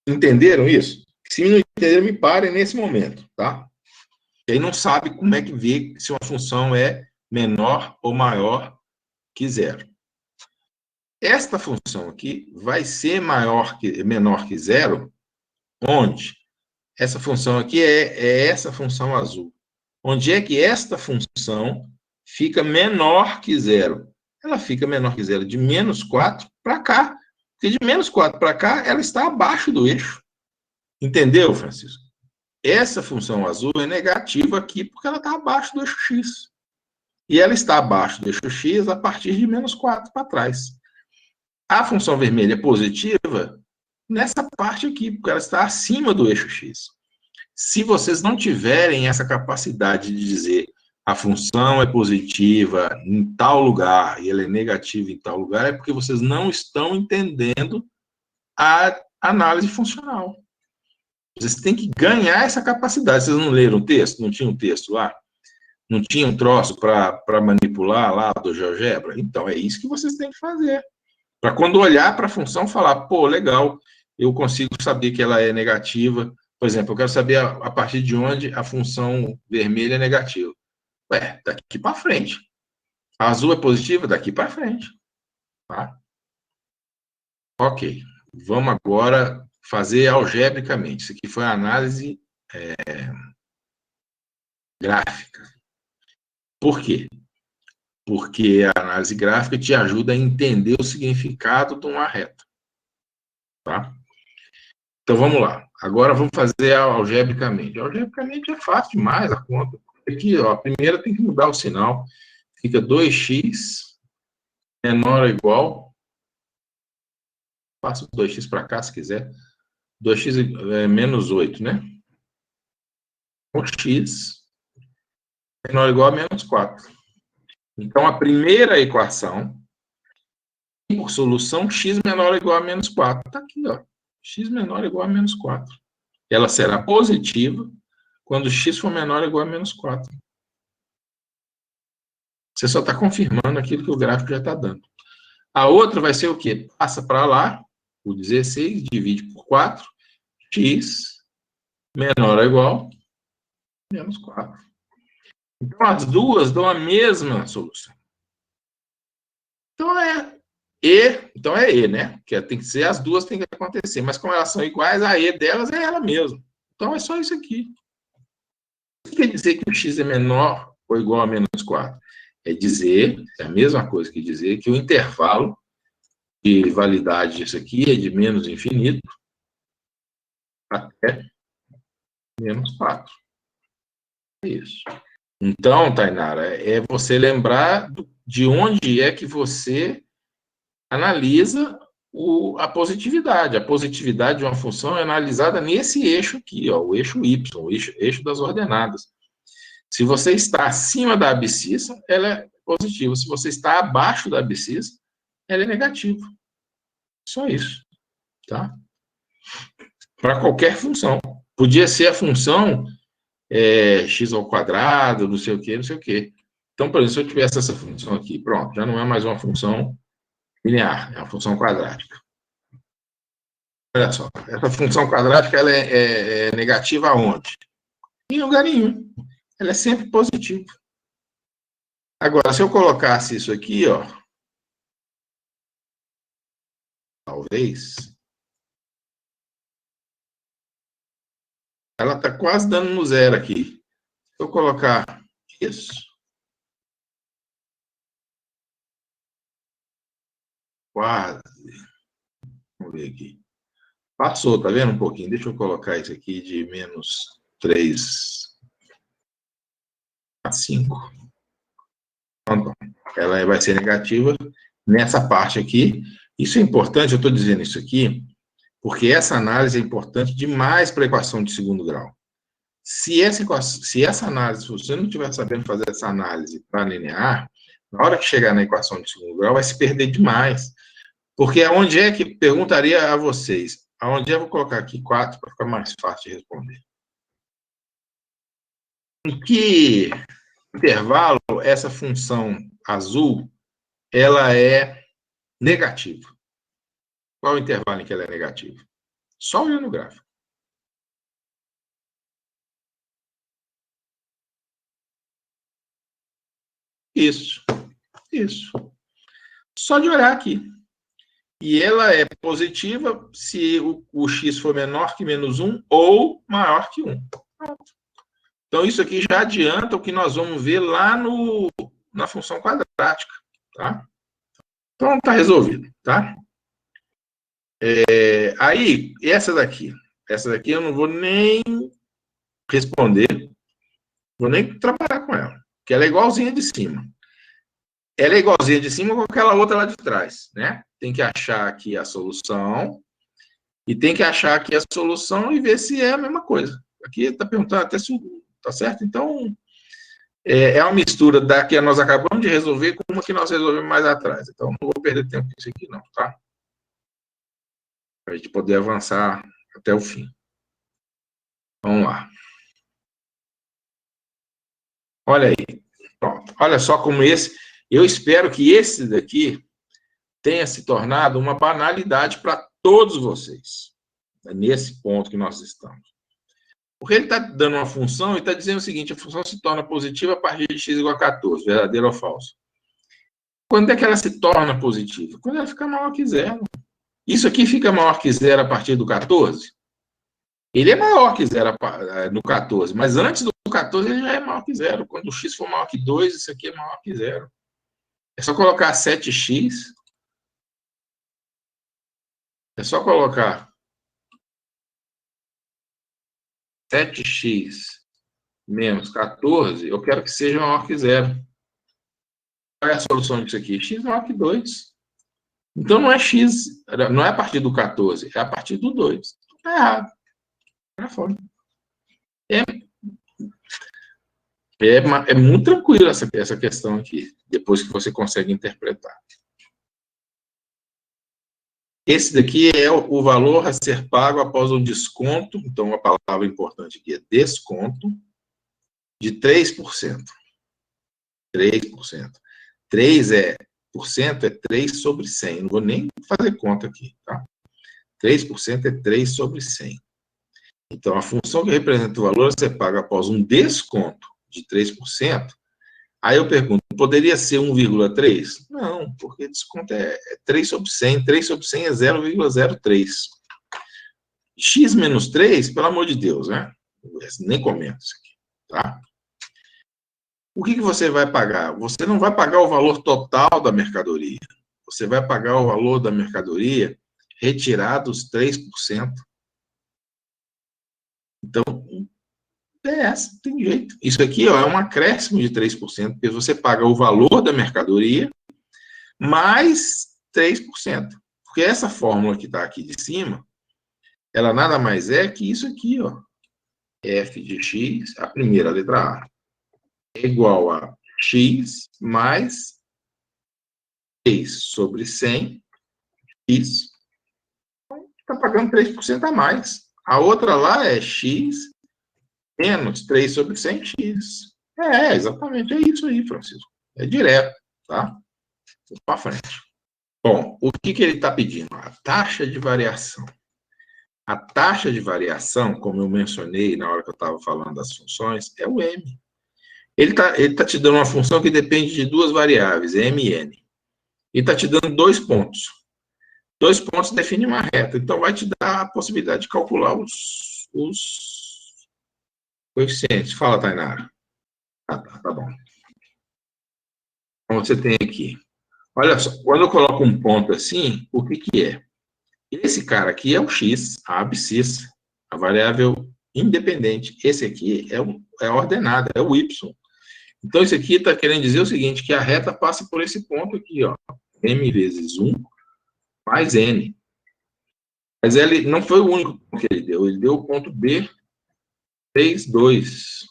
Entenderam isso? Se não entenderam, me parem nesse momento, tá? Quem não sabe como é que vê se uma função é menor ou maior que zero. Esta função aqui vai ser menor que zero, onde? Essa função aqui é essa função azul. Onde é que esta função fica menor que zero? Ela fica menor que zero de menos 4 para cá. Porque de menos 4 para cá, ela está abaixo do eixo. Entendeu, Francisco? Essa função azul é negativa aqui porque ela está abaixo do eixo x. E ela está abaixo do eixo x a partir de menos 4 para trás. A função vermelha é positiva nessa parte aqui, porque ela está acima do eixo x. Se vocês não tiverem essa capacidade de dizer a função é positiva em tal lugar e ela é negativa em tal lugar, é porque vocês não estão entendendo a análise funcional. Vocês têm que ganhar essa capacidade. Vocês não leram o texto? Não tinha um texto lá? Não tinha um troço para manipular lá do GeoGebra? Então, é isso que vocês têm que fazer. Para quando olhar para a função, falar, pô, legal, eu consigo saber que ela é negativa. Por exemplo, eu quero saber a partir de onde a função vermelha é negativa. Ué, daqui para frente. A azul é positiva? Daqui para frente. Tá? Ok. Vamos agora fazer algebricamente. Isso aqui foi a análise gráfica. Por quê? Porque a análise gráfica te ajuda a entender o significado de uma reta. Tá? Então, vamos lá. Agora, vamos fazer algebricamente. Algebricamente é fácil demais a conta. Aqui, ó, a primeira tem que mudar o sinal. Fica 2x menor ou igual. Passa 2x para cá, se quiser. 2x é menos 8, né? O x menor ou igual a menos 4. Então, a primeira equação tem por solução x menor ou igual a menos 4. Está aqui, ó. X menor ou igual a menos 4. Ela será positiva quando x for menor ou igual a menos 4. Você só está confirmando aquilo que o gráfico já está dando. A outra vai ser o quê? Passa para lá, o 16, divide por 4, x menor ou igual a menos 4. Então, as duas dão a mesma solução. Então, é E, né? Que tem que ser, as duas têm que acontecer. Mas como elas são iguais, a E delas é ela mesma. Então, é só isso aqui. O que quer dizer que o x é menor ou igual a menos 4? É dizer, é a mesma coisa que dizer que o intervalo de validade disso aqui é de menos infinito até menos 4. É isso. Então, Tainara, é você lembrar de onde é que você analisa a positividade. A positividade de uma função é analisada nesse eixo aqui, ó, o eixo y, o eixo das ordenadas. Se você está acima da abscissa, ela é positiva. Se você está abaixo da abscissa, ela é negativa. Só isso, tá? para qualquer função. Podia ser a função x ao quadrado, não sei o quê, não sei o quê. Então, por exemplo, se eu tivesse essa função aqui, pronto, já não é mais uma função linear, é uma função quadrática. Olha só, essa função quadrática ela é negativa aonde? Em lugar nenhum. Ela é sempre positiva. Agora, se eu colocasse isso aqui, ó, talvez, ela está quase dando no zero aqui. Se eu colocar isso, quase, vamos ver aqui. Passou, tá vendo um pouquinho? Deixa eu colocar isso aqui de menos 3 a 5. Então, ela vai ser negativa nessa parte aqui. Isso é importante, eu estou dizendo isso aqui, porque essa análise é importante demais para a equação de segundo grau. Se essa análise, se você não estiver sabendo fazer essa análise para linear, na hora que chegar na equação de segundo grau, vai se perder demais. Porque aonde é que, perguntaria a vocês, aonde eu vou colocar aqui 4 para ficar mais fácil de responder. Em que intervalo essa função azul, ela é negativa? Qual o intervalo em que ela é negativa? Só olhando o gráfico. Isso. Só de olhar aqui. E ela é positiva se o x for menor que menos 1 ou maior que 1. Então, isso aqui já adianta o que nós vamos ver lá na função quadrática. Tá? Então, está resolvido. Tá? Aí, essa daqui eu não vou nem responder, vou nem trabalhar com ela, porque ela é igualzinha de cima. Ela é igualzinha de cima com aquela outra lá de trás, né? Tem que achar aqui a solução e tem que achar aqui a solução e ver se é a mesma coisa. Aqui está perguntando até se tá certo? Então, é uma mistura da que nós acabamos de resolver com uma que nós resolvemos mais atrás. Então, não vou perder tempo com isso aqui, não, tá? Para a gente poder avançar até o fim. Vamos lá. Olha aí. Pronto. Olha só como esse. Eu espero que esse daqui tenha se tornado uma banalidade para todos vocês. É nesse ponto que nós estamos. Porque ele está dando uma função e está dizendo o seguinte: a função se torna positiva a partir de x igual a 14, verdadeiro ou falso? Quando é que ela se torna positiva? Quando ela fica maior que zero. Isso aqui fica maior que zero a partir do 14? Ele é maior que zero no 14, mas antes do 14 ele já é maior que zero. Quando o x for maior que 2, isso aqui é maior que zero. É só colocar 7x. É só colocar 7x menos 14, eu quero que seja maior que zero. Qual é a solução disso aqui? X maior que 2. Então não é x, não é a partir do 14, é a partir do 2. Está errado. Está fora. É muito tranquilo essa questão aqui, depois que você consegue interpretar. Esse daqui é o valor a ser pago após um desconto, então a palavra importante aqui é desconto, de 3%. 3%. 3 por cento é 3 sobre 100. Não vou nem fazer conta aqui, tá? 3% é 3 sobre 100. Então, a função que representa o valor você paga após um desconto de 3%. Aí eu pergunto, poderia ser 1,3? Não, porque desconto é 3 sobre 100. 3 sobre 100 é 0,03. X menos 3, pelo amor de Deus, né? Nem comento isso aqui, tá? O que você vai pagar? Você não vai pagar o valor total da mercadoria. Você vai pagar o valor da mercadoria retirados 3%. Então, tem jeito. Isso aqui ó, é um acréscimo de 3%, porque você paga o valor da mercadoria mais 3%. Porque essa fórmula que está aqui de cima, ela nada mais é que isso aqui, ó. F de x, a primeira letra A, é igual a x mais 3 sobre 100, isso. Está pagando 3% a mais. A outra lá é x menos 3 sobre 100x. Exatamente, é isso aí, Francisco. É direto, tá? Vamos para frente. Bom, o que ele está pedindo? A taxa de variação. A taxa de variação, como eu mencionei na hora que eu estava falando das funções, é o m. Ele tá te dando uma função que depende de duas variáveis, m e n. E está te dando 2 pontos. 2 pontos definem uma reta. Então, vai te dar a possibilidade de calcular os coeficientes. Fala, Tainara. Tá bom. Então, você tem aqui. Olha só, quando eu coloco um ponto assim, o que é? Esse cara aqui é o x, a abscissa, a variável independente. Esse aqui é ordenada, é o y. Então, isso aqui está querendo dizer o seguinte, que a reta passa por esse ponto aqui, ó, m vezes 1 mais n. Mas ele não foi o único ponto que ele deu o ponto B, 3, 2.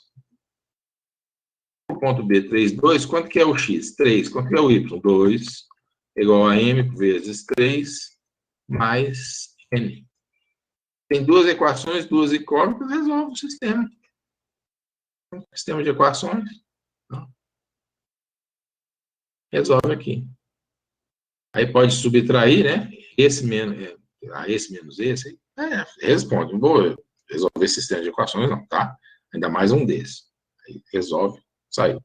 O ponto B, 3, 2, quanto que é o x? 3. Quanto que é o y? 2, igual a m vezes 3 mais n. Tem duas equações, duas incógnitas, resolve o sistema. Sistema de equações. Resolve aqui. Aí pode subtrair, né? Esse menos esse. Responde. Não vou resolver esse sistema de equações, não, tá? Ainda mais um desse. Aí resolve, saiu.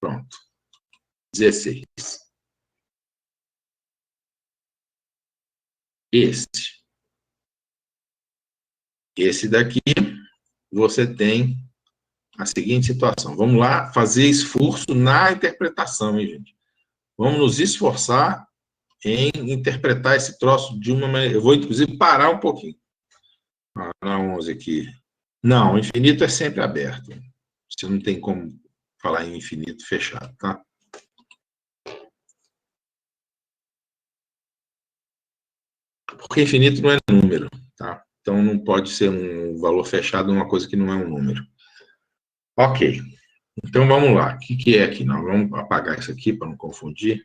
Pronto. 16. Esse daqui, você tem a seguinte situação. Vamos lá fazer esforço na interpretação, hein, gente? Vamos nos esforçar em interpretar esse troço de uma maneira. Eu vou, inclusive, parar um pouquinho. Na 11 aqui. Não, o infinito é sempre aberto. Você não tem como falar em infinito fechado, tá? Porque infinito não é número, tá? Então não pode ser um valor fechado uma coisa que não é um número. Ok. Então vamos lá. O que é aqui? Nós vamos apagar isso aqui para não confundir.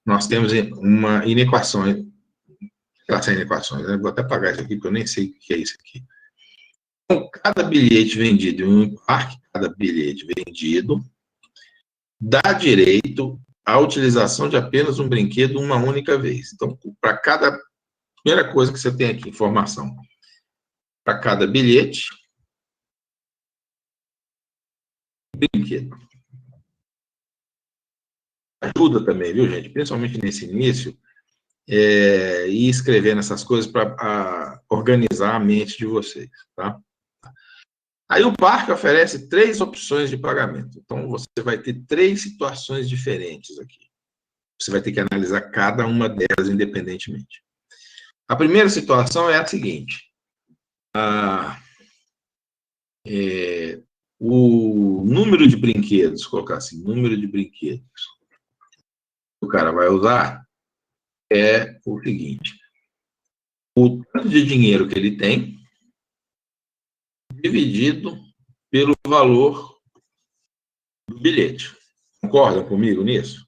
Nós temos uma inequação. Sem inequações, né? Vou até apagar isso aqui, porque eu nem sei o que é isso aqui. Então, cada bilhete vendido em um parque, cada bilhete vendido dá direito à utilização de apenas um brinquedo uma única vez. Então, para cada primeira coisa que você tem aqui, informação, para cada bilhete, brinquedo. Ajuda também, viu, gente? Principalmente nesse início, e escrevendo essas coisas para organizar a mente de vocês, tá? Aí o parque oferece 3 opções de pagamento. Então, você vai ter 3 situações diferentes aqui. Você vai ter que analisar cada uma delas independentemente. A primeira situação é a seguinte. O número de brinquedos, colocar assim, número de brinquedos que o cara vai usar é o seguinte. O tanto de dinheiro que ele tem dividido pelo valor do bilhete. Concordam comigo nisso?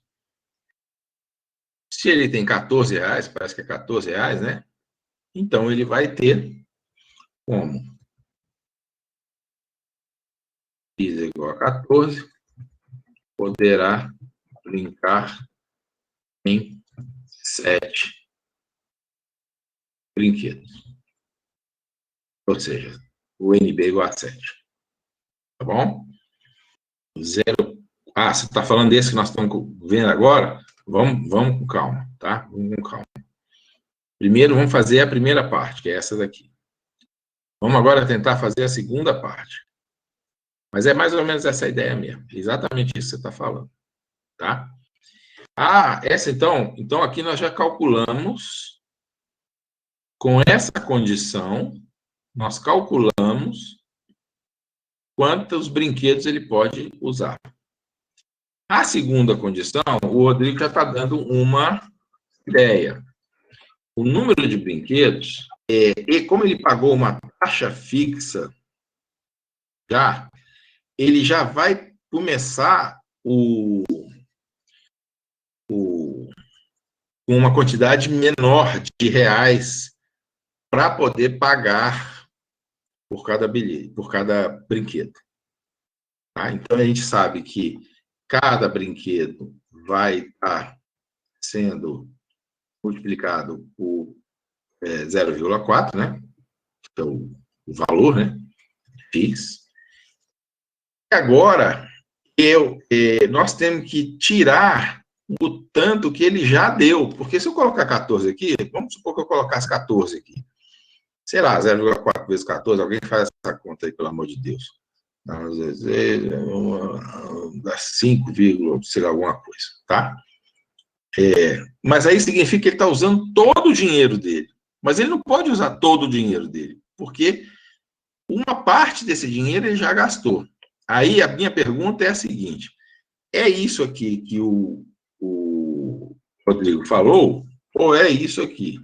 Se ele tem R$14, parece que é R$14, né? Então, ele vai ter como? X é igual a 14, poderá brincar em 7 brinquedos. Ou seja, o NB é igual a 7. Tá bom? 0. Você está falando desse que nós estamos vendo agora? Vamos com calma, tá? Vamos com calma. Primeiro, vamos fazer a primeira parte, que é essa daqui. Vamos agora tentar fazer a segunda parte. Mas é mais ou menos essa ideia mesmo. Exatamente isso que você está falando. Tá? Essa então. Então, aqui nós já calculamos, com essa condição, nós calculamos quantos brinquedos ele pode usar. A segunda condição, o Rodrigo já está dando uma ideia. O número de brinquedos, e como ele pagou uma taxa fixa, ele já vai começar com uma quantidade menor de reais para poder pagar por cada bilhete, por cada brinquedo. Tá? Então, a gente sabe que cada brinquedo vai estar sendo multiplicado por 0,4, né? Então, o valor, né? X. E agora, nós temos que tirar o tanto que ele já deu. Porque se eu colocar 14 aqui, vamos supor que eu colocasse 14 aqui. Sei lá, 0,4 vezes 14, alguém faz essa conta aí, pelo amor de Deus. Dá 5, sei lá, alguma coisa, tá? Mas aí significa que ele está usando todo o dinheiro dele. Mas ele não pode usar todo o dinheiro dele, porque uma parte desse dinheiro ele já gastou. Aí a minha pergunta é a seguinte: é isso aqui que o Rodrigo falou, ou é isso aqui?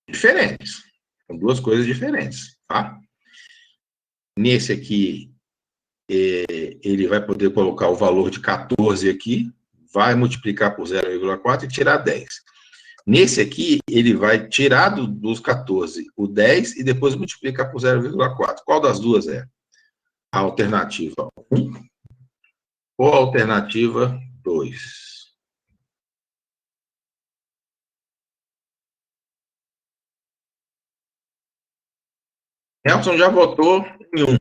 Diferentes. São duas coisas diferentes, tá? Nesse aqui, ele vai poder colocar o valor de 14 aqui, vai multiplicar por 0,4 e tirar 10. Nesse aqui, ele vai tirar dos 14 o 10 e depois multiplicar por 0,4. Qual das duas é? A alternativa 1 ou a alternativa 2? Nelson já votou em 1.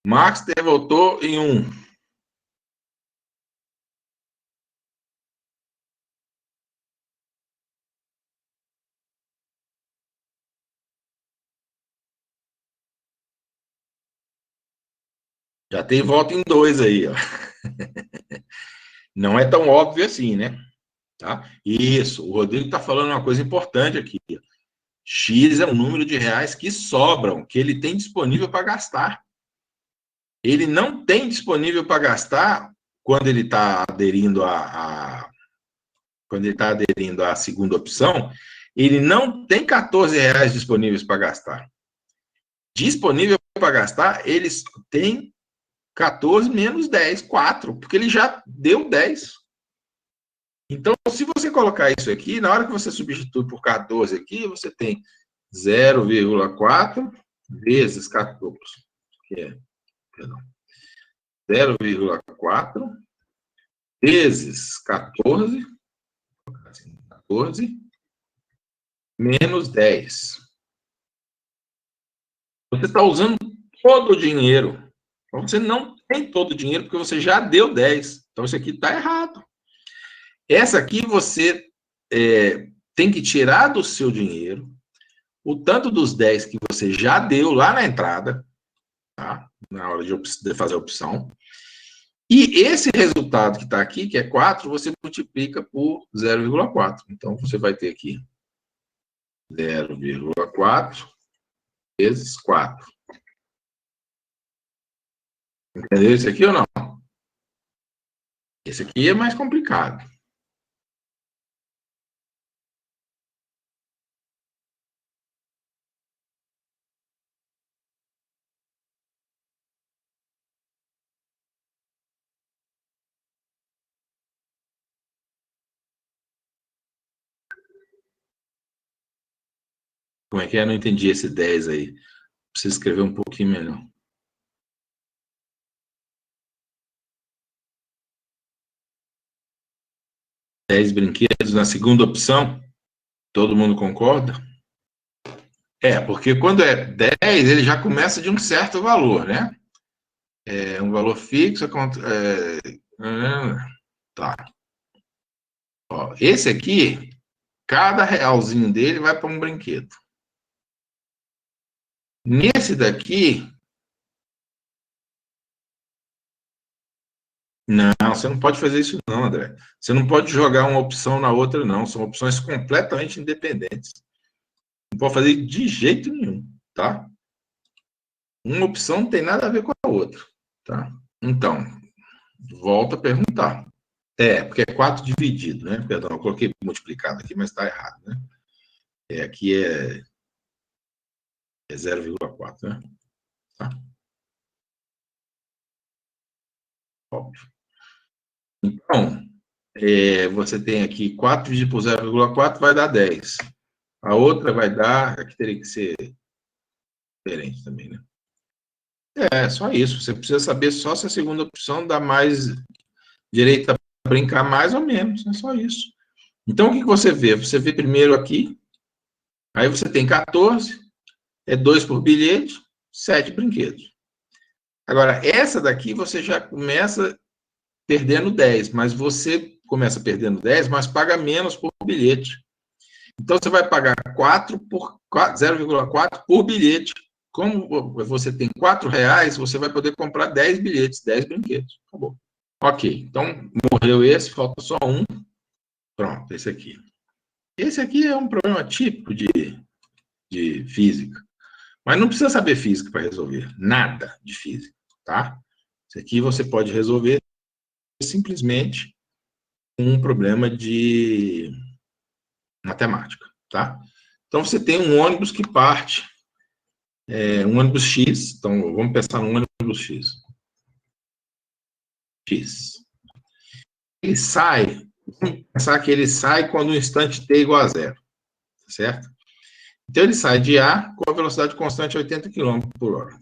Maxter votou em 1. Já tem voto em 2 aí, ó. Não é tão óbvio assim, né? Tá? Isso, o Rodrigo está falando uma coisa importante aqui. X é o número de reais que sobram, que ele tem disponível para gastar. Ele não tem disponível para gastar quando ele está aderindo quando ele está aderindo à segunda opção, ele não tem 14 reais disponíveis para gastar. Disponível para gastar, eles têm 14 menos 10, 4, porque ele já deu 10. Então, se você colocar isso aqui, na hora que você substitui por 14 aqui, você tem 0,4 vezes 14, que é, perdão, 0,4 vezes 14, 14 menos 10. Você está usando todo o dinheiro. Então, você não tem todo o dinheiro porque você já deu 10. Então, isso aqui está errado. Essa aqui você tem que tirar do seu dinheiro o tanto dos 10 que você já deu lá na entrada, tá? Na hora de fazer a opção. E esse resultado que está aqui, que é 4, você multiplica por 0,4. Então, você vai ter aqui 0,4 vezes 4. Entendeu isso aqui ou não? Esse aqui é mais complicado. Como é que é? Eu não entendi esse 10 aí. Precisa escrever um pouquinho melhor. 10 brinquedos na segunda opção. Todo mundo concorda? Porque quando é 10, ele já começa de um certo valor, né? É um valor fixo. Tá. Ó, esse aqui, cada realzinho dele vai para um brinquedo. Nesse daqui, não, você não pode fazer isso não, André. Você não pode jogar uma opção na outra, não. São opções completamente independentes. Não pode fazer de jeito nenhum, tá? Uma opção não tem nada a ver com a outra, tá? Então, volta a perguntar. Porque é 4 dividido, né? Perdão, eu coloquei multiplicado aqui, mas está errado, né? Aqui é 0,4, né? Tá? Óbvio. Então, você tem aqui 4 dividido por 0,4 vai dar 10. A outra vai dar, aqui teria que ser diferente também, né? É, só isso. Você precisa saber só se a segunda opção dá mais direito a brincar mais ou menos. É só isso. Então, o que você vê? Você vê primeiro aqui, aí você tem 14, é 2 por bilhete, 7 brinquedos. Agora, essa daqui você já começa perdendo 10, mas você começa perdendo 10, mas paga menos por bilhete. Então, você vai pagar 0,4 por bilhete. Como você tem R$4, você vai poder comprar 10 bilhetes, 10 brinquedos. Acabou. Ok, então morreu esse, falta só um. Pronto, esse aqui. Esse aqui é um problema típico de física. Mas não precisa saber física para resolver. Nada de física, tá? Isso aqui você pode resolver simplesmente um problema de matemática, tá? Então, você tem um ônibus que parte, um ônibus X. Então, vamos pensar num ônibus X. X. Ele sai, vamos pensar que ele sai quando o instante t é igual a zero, certo? Então, ele sai de A com a velocidade constante 80 km por hora.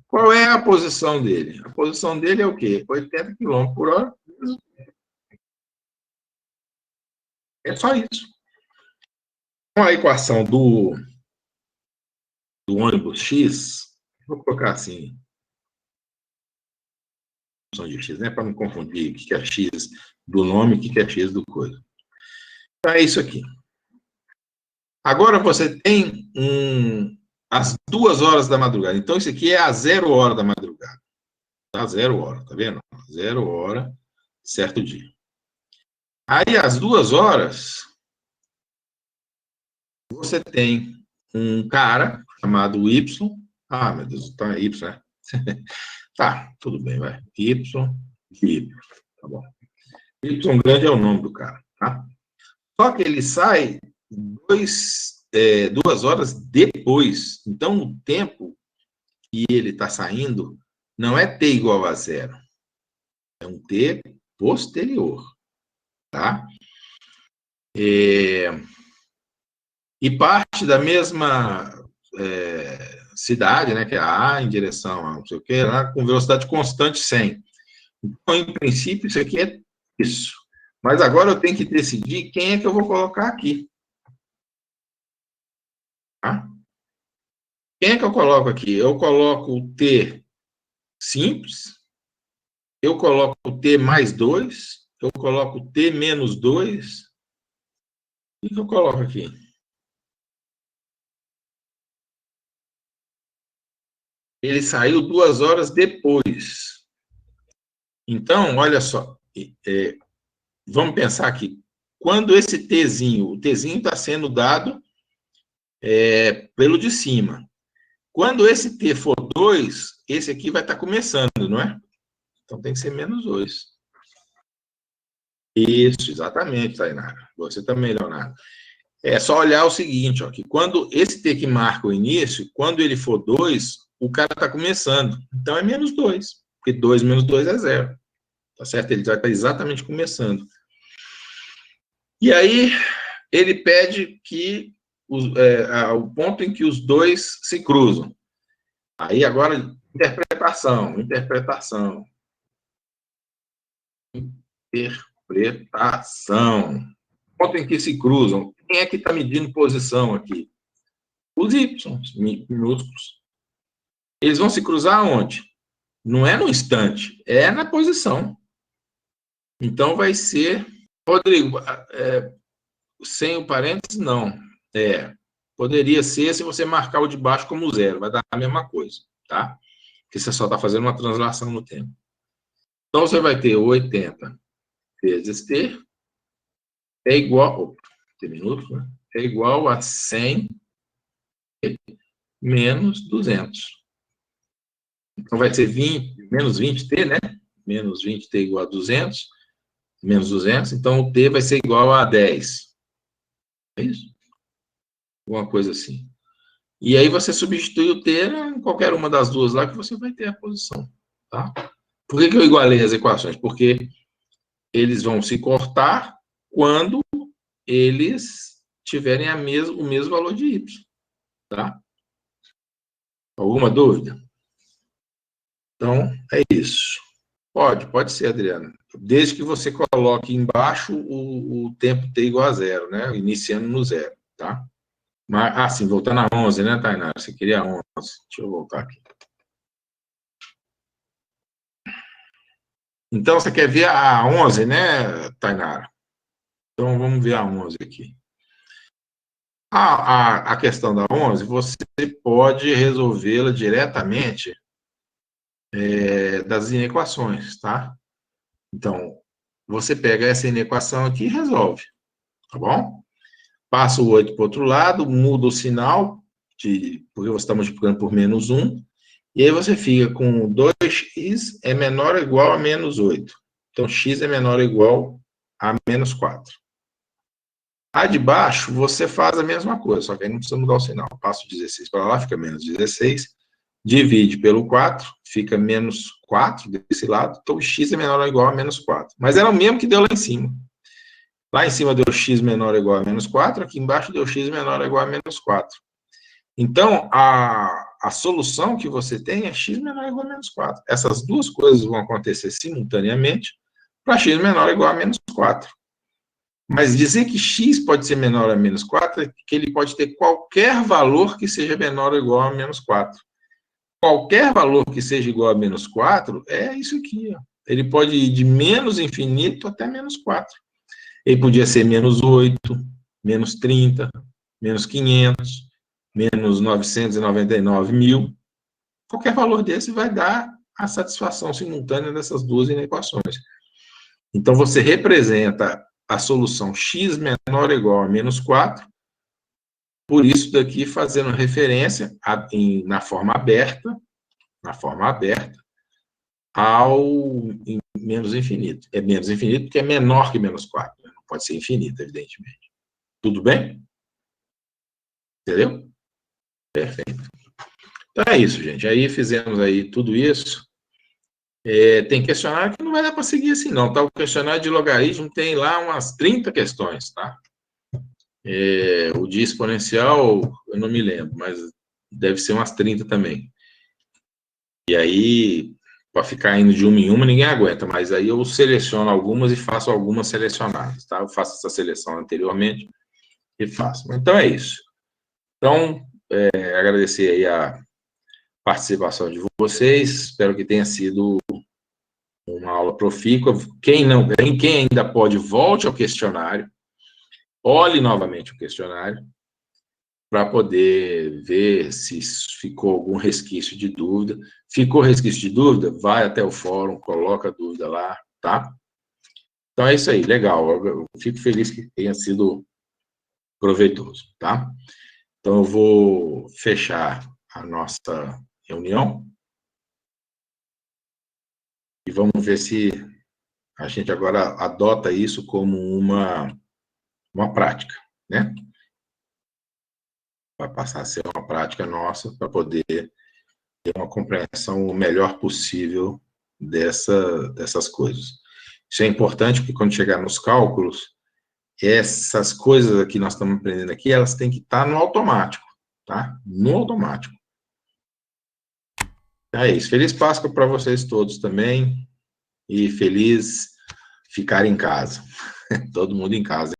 Qual é a posição dele? A posição dele é o quê? 80 km por hora. É só isso. Com a equação do ônibus X, vou colocar assim, função de X, né, para não confundir o que é X do nome e o que é X do coisa. Então, é isso aqui. Agora você tem as 2 horas da madrugada. Então, isso aqui é a 0 hora da madrugada. Tá? 0 hora, tá vendo? 0 hora, certo dia. Aí, às 2 horas, você tem um cara chamado Y. Ah, meu Deus, tá Y, né? Tá, tudo bem, vai. Y, Y. Tá bom. Y grande é o nome do cara, tá? Só que ele sai 2 horas depois. Então, o tempo que ele está saindo não é t igual a zero. É um t posterior, tá? E parte da mesma cidade, né, que é a A, em direção a não sei o que, lá, com velocidade constante 100. Então, em princípio, isso aqui é isso. Mas agora eu tenho que decidir quem é que eu vou colocar aqui. Tá? Quem é que eu coloco aqui? Eu coloco o T simples, eu coloco o T mais 2, eu coloco o T menos 2. O que eu coloco aqui? Ele saiu 2 horas depois. Então, olha só, vamos pensar aqui. Quando esse Tzinho, o Tzinho está sendo dado pelo de cima. Quando esse T for 2, esse aqui vai estar começando, não é? Então tem que ser menos 2. Isso, exatamente, Tainara. Você também, Leonardo. É só olhar o seguinte, ó, que quando esse T que marca o início, quando ele for 2, o cara está começando. Então é menos 2, porque 2 menos 2 é 0. Tá certo? Ele vai estar exatamente começando. E aí, ele pede que o ponto em que os dois se cruzam. Aí, agora, interpretação. Ponto em que se cruzam. Quem é que está medindo posição aqui? Os Y, minúsculos. Eles vão se cruzar onde? Não é no instante, é na posição. Então, vai ser... Rodrigo, sem o parênteses, não. Poderia ser se você marcar o de baixo como 0, vai dar a mesma coisa, tá? Porque você só está fazendo uma translação no tempo. Então, você vai ter 80 vezes T é igual... T minutos, né? É igual a 100 menos 200. Então, vai ser menos 20T, né? Menos 20T igual a 200, menos 200. Então, o T vai ser igual a 10. É isso? Alguma coisa assim. E aí, você substitui o T em qualquer uma das duas lá que você vai ter a posição, tá? Por que eu igualei as equações? Porque eles vão se cortar quando eles tiverem o mesmo valor de y, tá? Alguma dúvida? Então, é isso. Pode ser, Adriana. Desde que você coloque embaixo o tempo t igual a zero, né? Iniciando no zero, tá? Mas, sim, voltando a 11, né, Tainara? Você queria 11. Deixa eu voltar aqui. Então, você quer ver a 11, né, Tainara? Então, vamos ver a 11 aqui. A questão da 11, você pode resolvê-la diretamente das inequações, tá? Então, você pega essa inequação aqui e resolve, tá bom? Passa o 8 para o outro lado, muda o sinal, porque você está multiplicando por menos 1, e aí você fica com 2x é menor ou igual a menos 8. Então, x é menor ou igual a menos 4. A de baixo, você faz a mesma coisa, só que aí não precisa mudar o sinal. Passa o 16 para lá, fica menos 16. Divide pelo 4, fica menos 4 desse lado. Então, x é menor ou igual a menos 4. Mas era o mesmo que deu lá em cima. Lá em cima deu x menor ou igual a menos 4, aqui embaixo deu x menor ou igual a menos 4. Então, a solução que você tem é x menor ou igual a menos 4. Essas duas coisas vão acontecer simultaneamente para x menor ou igual a menos 4. Mas dizer que x pode ser menor a menos 4 é que ele pode ter qualquer valor que seja menor ou igual a menos 4. Qualquer valor que seja igual a menos 4 é isso aqui. Ó. Ele pode ir de menos infinito até menos 4. Ele podia ser menos 8, menos 30, menos 500, menos 999 mil. Qualquer valor desse vai dar a satisfação simultânea dessas duas inequações. Então, você representa a solução x menor ou igual a menos 4, por isso daqui fazendo referência na forma aberta, ao menos infinito. É menos infinito porque é menor que menos 4. Não pode ser infinito, evidentemente. Tudo bem? Entendeu? Perfeito. Então é isso, gente. Aí fizemos aí tudo isso. Tem questionário que não vai dar para seguir assim, não. Tá? O questionário de logaritmo tem lá umas 30 questões, tá? O de exponencial, eu não me lembro, mas deve ser umas 30 também. E aí, para ficar indo de uma em uma, ninguém aguenta, mas aí eu seleciono algumas e faço algumas selecionadas, tá? Eu faço essa seleção anteriormente e faço. Então é isso. Então, agradecer aí a participação de vocês, espero que tenha sido uma aula profícua. Quem ainda pode, volte ao questionário, olhe novamente o questionário, para poder ver se ficou algum resquício de dúvida. Ficou resquício de dúvida? Vai até o fórum, coloca a dúvida lá, tá? Então é isso aí, legal. Eu fico feliz que tenha sido proveitoso, tá? Então eu vou fechar a nossa reunião e vamos ver se a gente agora adota isso como uma prática, né? Vai passar a ser uma prática nossa para poder ter uma compreensão o melhor possível dessas coisas. Isso é importante porque quando chegar nos cálculos, essas coisas que nós estamos aprendendo aqui, elas têm que estar no automático, tá? No automático. É isso. Feliz Páscoa para vocês todos também e feliz ficar em casa. Todo mundo em casa.